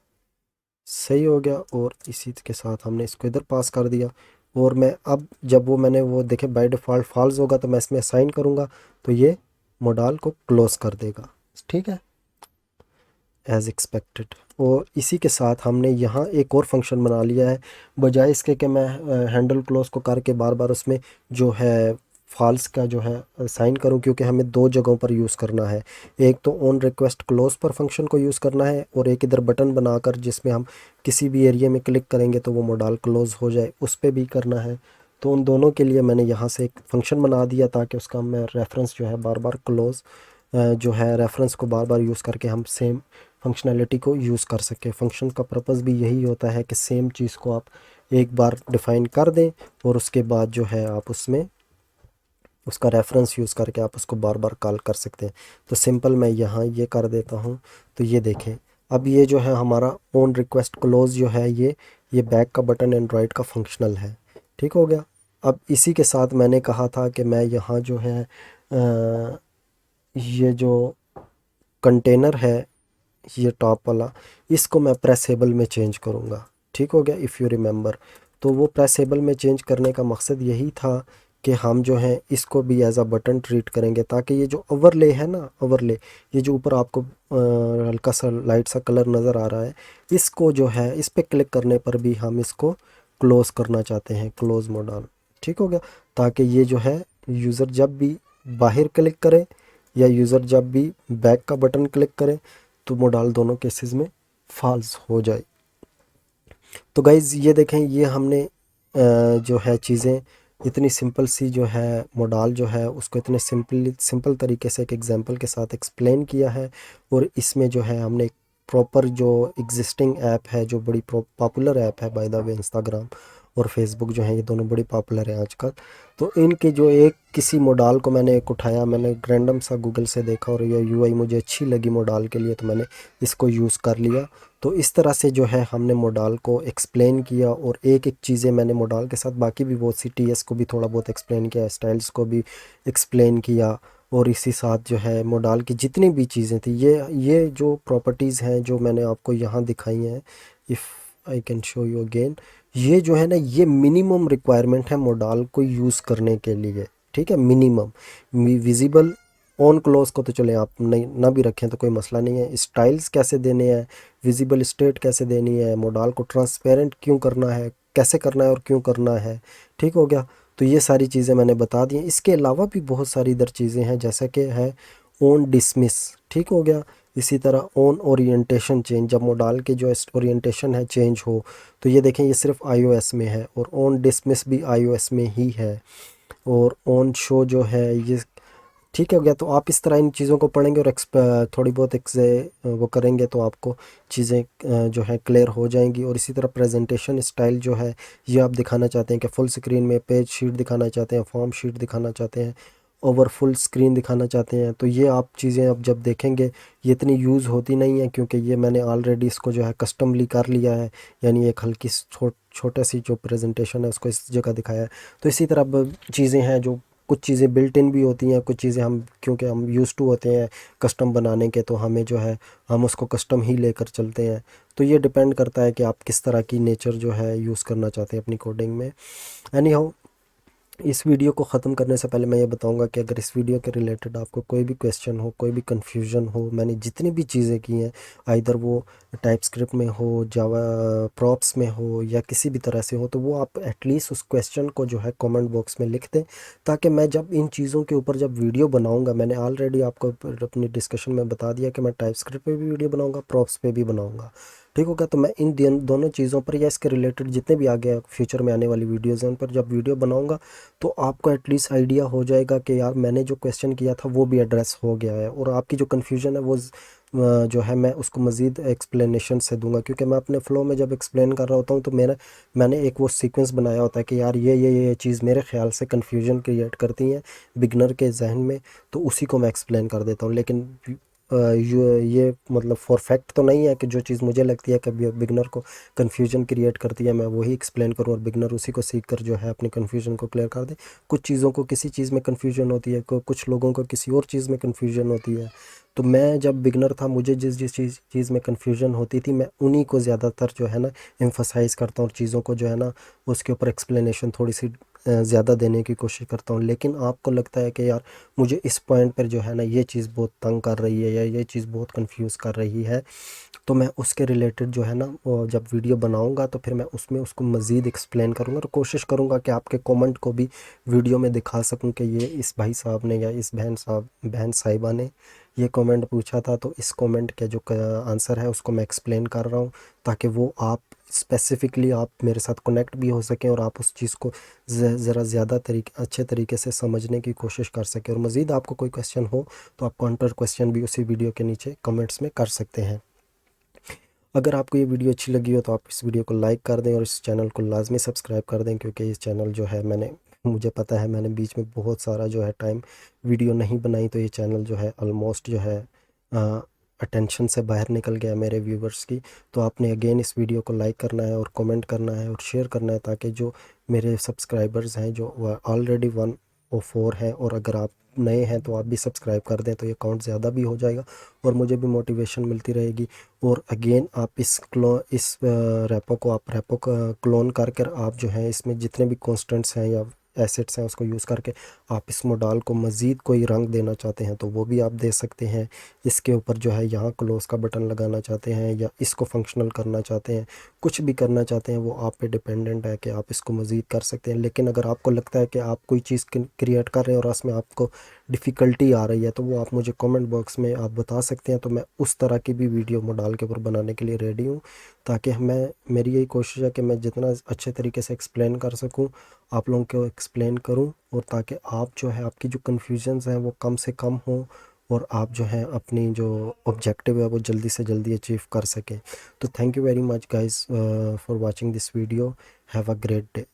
सही हो गया। और इसी के साथ हमने इसको इधर पास कर दिया। और मैं अब जब वो मैंने वो देखे बाय डिफ़ॉल्ट फॉल्स होगा तो मैं इसमें असाइन करूँगा, तो ये मॉडल को क्लोज कर देगा। ठीक है, एज एक्सपेक्टेड। और इसी के साथ हमने यहाँ एक और फंक्शन बना लिया है, बजाय इसके कि मैं हैंडल क्लोज को करके बार बार उसमें जो है फॉल्स का जो है साइन करूँ, क्योंकि हमें दो जगहों पर यूज़ करना है। एक तो ऑन रिक्वेस्ट क्लोज पर फंक्शन को यूज़ करना है, और एक इधर बटन बनाकर जिसमें हम किसी भी एरिया में क्लिक करेंगे तो वो मॉडल क्लोज हो जाए, उस पर भी करना है। तो उन दोनों के लिए मैंने यहाँ से एक फ़ंक्शन बना दिया ताकि उसका मैं रेफरेंस जो है बार बार क्लोज जो है रेफरेंस को बार बार यूज़ करके हम सेम फंक्शनैलिटी को यूज़ कर सकें। फंक्शन का पर्पस भी यही होता है कि सेम चीज़ को आप एक बार डिफ़ाइन कर दें, और उसके बाद जो है आप उसमें उसका रेफरेंस यूज़ करके आप उसको बार बार कॉल कर सकते हैं। तो सिंपल मैं यहाँ ये कर देता हूँ। तो ये देखें, अब ये जो है हमारा ऑन रिक्वेस्ट क्लोज जो है ये बैक का बटन एंड्रॉयड का फंक्शनल है। ठीक हो गया। अब इसी के साथ मैंने कहा था कि मैं यहाँ जो है ये जो कंटेनर है ये टॉप वाला, इसको मैं प्रेसेबल में चेंज करूँगा। ठीक हो गया, इफ़ यू रिमेंबर। तो वो प्रेसेबल में चेंज करने का मकसद यही था कि हम जो है इसको भी एज अ बटन ट्रीट करेंगे, ताकि ये जो ओवरले है ना, ओवरले, ये जो ऊपर आपको हल्का सा लाइट सा कलर नज़र आ रहा है, इसको जो है इस पर क्लिक करने पर भी हम इसको क्लोज़ करना चाहते हैं, क्लोज़ मॉडल। ठीक हो गया। ताकि ये जो है यूज़र जब भी बाहर क्लिक करे या यूज़र जब भी बैक का बटन क्लिक करे तो मॉडल दोनों केसेस में फॉल्स हो जाए। तो गाइज़ ये देखें, ये हमने जो है चीज़ें इतनी सिंपल सी जो है मॉडल जो है उसको इतने सिंपल तरीके से एक एग्जांपल के साथ एक्सप्लेन किया है। और इसमें जो है हमने एक प्रॉपर जो एग्जिस्टिंग ऐप है, जो बड़ी पॉपुलर ऐप है बाय द वे, इंस्टाग्राम और फेसबुक जो है ये दोनों बड़ी पॉपुलर हैं आजकल। तो इनके जो एक किसी मॉडल को मैंने एक उठाया, मैंने रैंडम सा गूगल से देखा और ये यूआई मुझे अच्छी लगी मॉडल के लिए, तो मैंने इसको यूज़ कर लिया। तो इस तरह से जो है हमने मॉडल को एक्सप्लेन किया, और एक एक चीज़ें मैंने मॉडल के साथ बाकी भी बहुत सी टीएस को भी थोड़ा बहुत एक्सप्लेन किया, स्टाइल्स को भी एक्सप्लेन किया। और इसी साथ जो है मॉडल की जितनी भी चीज़ें थी, ये जो प्रॉपर्टीज़ हैं जो मैंने आपको यहाँ दिखाई हैं, if I can show you again, ये जो है ना ये मिनिमम रिक्वायरमेंट है मॉडल को यूज़ करने के लिए। ठीक है, मिनिमम। विजिबल ऑन क्लोज को तो चले आप नहीं ना भी रखें तो कोई मसला नहीं है। स्टाइल्स कैसे देने हैं, विजिबल स्टेट कैसे देनी है, मॉडल को ट्रांसपेरेंट क्यों करना है, कैसे करना है और क्यों करना है। ठीक हो गया। तो ये सारी चीज़ें मैंने बता दी हैं। इसके अलावा भी बहुत सारी इधर चीज़ें हैं, जैसे कि है ऑन डिसमिस। ठीक हो गया। इसी तरह ऑन ओरिएंटेशन चेंज, जब मॉडल के जो ओरिएंटेशन है चेंज हो, तो ये देखें ये सिर्फ आईओएस में है, और ऑन डिसमिस भी आईओएस में ही है। और ऑन शो जो है ये ठीक हो गया। तो आप इस तरह इन चीज़ों को पढ़ेंगे और थोड़ी बहुत वो करेंगे तो आपको चीज़ें जो है क्लियर हो जाएंगी। और इसी तरह प्रेजेंटेशन स्टाइल जो है ये आप दिखाना चाहते हैं कि फुल स्क्रीन में पेज शीट दिखाना चाहते हैं, फॉर्म शीट दिखाना चाहते हैं, ओवर फुल स्क्रीन दिखाना चाहते हैं, तो ये आप चीज़ें अब जब देखेंगे ये इतनी यूज़ होती नहीं है, क्योंकि ये मैंने ऑलरेडी इसको जो है कस्टमली कर लिया है, यानी एक छोटे सी जो प्रेजेंटेशन है उसको इस जगह दिखाया है। तो इसी तरह अब चीज़ें हैं जो कुछ चीज़ें बिल्ट इन भी होती हैं, कुछ चीज़ें हम क्योंकि हम यूज़ टू होते हैं कस्टम बनाने के, तो हमें जो है हम उसको कस्टम ही लेकर चलते हैं। तो ये डिपेंड करता है कि आप किस तरह की नेचर जो है यूज़ करना चाहते हैं अपनी कोडिंग में। एनी हाउ, इस वीडियो को ख़त्म करने से पहले मैं ये बताऊंगा कि अगर इस वीडियो के रिलेटेड आपको कोई भी क्वेश्चन हो, कोई भी कन्फ्यूजन हो, मैंने जितनी भी चीज़ें की हैं, आइदर वो टाइप स्क्रिप्ट में हो, जावा प्रॉप्स में हो, या किसी भी तरह से हो, तो वो आप एटलीस्ट उस क्वेश्चन को जो है कमेंट बॉक्स में लिख दें, ताकि मैं जब इन चीज़ों के ऊपर जब वीडियो बनाऊँगा, मैंने ऑलरेडी आपको अपनी डिस्कशन में बता दिया कि मैं टाइप स्क्रिप्ट पर भी वीडियो बनाऊँगा, प्रॉप्स पे भी बनाऊँगा। ठीक होगा, तो मैं इन दोनों चीज़ों पर या इसके रिलेटेड जितने भी आगे फ्यूचर में आने वाली वीडियोज़ हैं उन पर जब वीडियो बनाऊंगा, तो आपको एटलीस्ट आइडिया हो जाएगा कि यार मैंने जो क्वेश्चन किया था वो भी एड्रेस हो गया है, और आपकी जो कन्फ्यूजन है वो जो है मैं उसको मज़ीद एक्सप्लेनेशन से दूंगा, क्योंकि मैं अपने फ़्लो में जब एक्सप्लेन कर रहा होता हूँ तो मैंने एक वो सीक्वेंस बनाया होता है कि यार ये चीज़ मेरे ख्याल से कन्फ्यूजन क्रिएट करती हैं बिगनर के जहन में, तो उसी को मैं एक्सप्लेन कर देता हूँ। लेकिन ये मतलब फॉर फैक्ट तो नहीं है कि जो चीज़ मुझे लगती है कि बिगनर को कन्फ्यूजन क्रिएट करती है मैं वही एक्सप्लेन करूँ और बिगनर उसी को सीख कर जो है अपनी कन्फ्यूजन को क्लियर कर दे। कुछ चीज़ों को किसी चीज़ में कन्फ्यूजन होती है, कुछ लोगों को किसी और चीज़ में कन्फ्यूजन होती है। तो मैं जब बिगनर था, मुझे जिस जिस चीज़ में कन्फ्यूजन होती थी, मैं उन्हीं को ज़्यादातर जो है ना एम्फसाइज़ करता हूँ, और चीज़ों को जो है ना उसके ऊपर एक्सप्लेनेशन थोड़ी सी ज़्यादा देने की कोशिश करता हूँ। लेकिन आपको लगता है कि यार मुझे इस पॉइंट पर जो है ना ये चीज़ बहुत तंग कर रही है या ये चीज़ बहुत कंफ्यूज कर रही है, तो मैं उसके रिलेटेड जो है ना वो जब वीडियो बनाऊंगा तो फिर मैं उसमें उसको मज़ीद एक्सप्लेन करूंगा, और कोशिश करूंगा कि आपके कमेंट को भी वीडियो में दिखा सकूं कि ये इस भाई साहब ने या इस बहन साहिबा ने ये कमेंट पूछा था, तो इस कमेंट के जो आंसर है उसको मैं एक्सप्लेन कर रहा हूँ, ताकि वो आप स्पेसिफ़िकली आप मेरे साथ कनेक्ट भी हो सकें और आप उस चीज़ को ज़रा ज़्यादा अच्छे तरीके से समझने की कोशिश कर सकें। और मज़ीद आपको कोई क्वेश्चन हो तो आप काउंटर क्वेश्चन भी उसी वीडियो के नीचे कमेंट्स में कर सकते हैं। अगर आपको ये वीडियो अच्छी लगी हो तो आप इस वीडियो को लाइक कर दें और इस चैनल को लाजमी सब्सक्राइब कर दें, क्योंकि इस चैनल जो है मुझे पता है मैंने बीच में बहुत सारा जो है टाइम वीडियो नहीं बनाई, तो ये चैनल जो है ऑलमोस्ट जो है अटेंशन से बाहर निकल गया मेरे व्यूवर्स की। तो आपने अगेन इस वीडियो को लाइक करना है और कमेंट करना है और शेयर करना है, ताकि जो मेरे सब्सक्राइबर्स हैं जो ऑलरेडी 104 हैं, और अगर आप नए हैं तो आप भी सब्सक्राइब कर दें, तो ये काउंट ज़्यादा भी हो जाएगा और मुझे भी मोटिवेशन मिलती रहेगी। और अगेन आप इस रेपो को आप रेपो का क्लोन कर आप जो है इसमें जितने भी कॉन्स्टेंट्स हैं या एसेट्स हैं उसको यूज़ करके आप इस मॉडल को मज़ीद कोई रंग देना चाहते हैं तो वो भी आप दे सकते हैं। इसके ऊपर जो है यहाँ क्लोज का बटन लगाना चाहते हैं या इसको फंक्शनल करना चाहते हैं, कुछ भी करना चाहते हैं, वो आप पे डिपेंडेंट है कि आप इसको मज़ीद कर सकते हैं। लेकिन अगर आपको लगता है कि आप कोई चीज़ क्रिएट कर रहे हैं और उसमें आपको डिफ़िकल्टी आ रही है, तो वो आप मुझे कमेंट बॉक्स में आप बता सकते हैं, तो मैं उस तरह की भी वीडियो मॉडल के ऊपर बनाने के लिए रेडी हूँ, ताकि मेरी यही कोशिश है कि मैं जितना अच्छे तरीके से एक्सप्लेन कर सकूँ आप लोगों को एक्सप्लेन करूं, और ताकि आप जो है आपकी जो कन्फ्यूजन्स हैं वो कम से कम हो और आप जो है अपनी जो ऑब्जेक्टिव है वो जल्दी से जल्दी अचीव कर सकें। तो thank you very much guys for watching this video. Have a great day.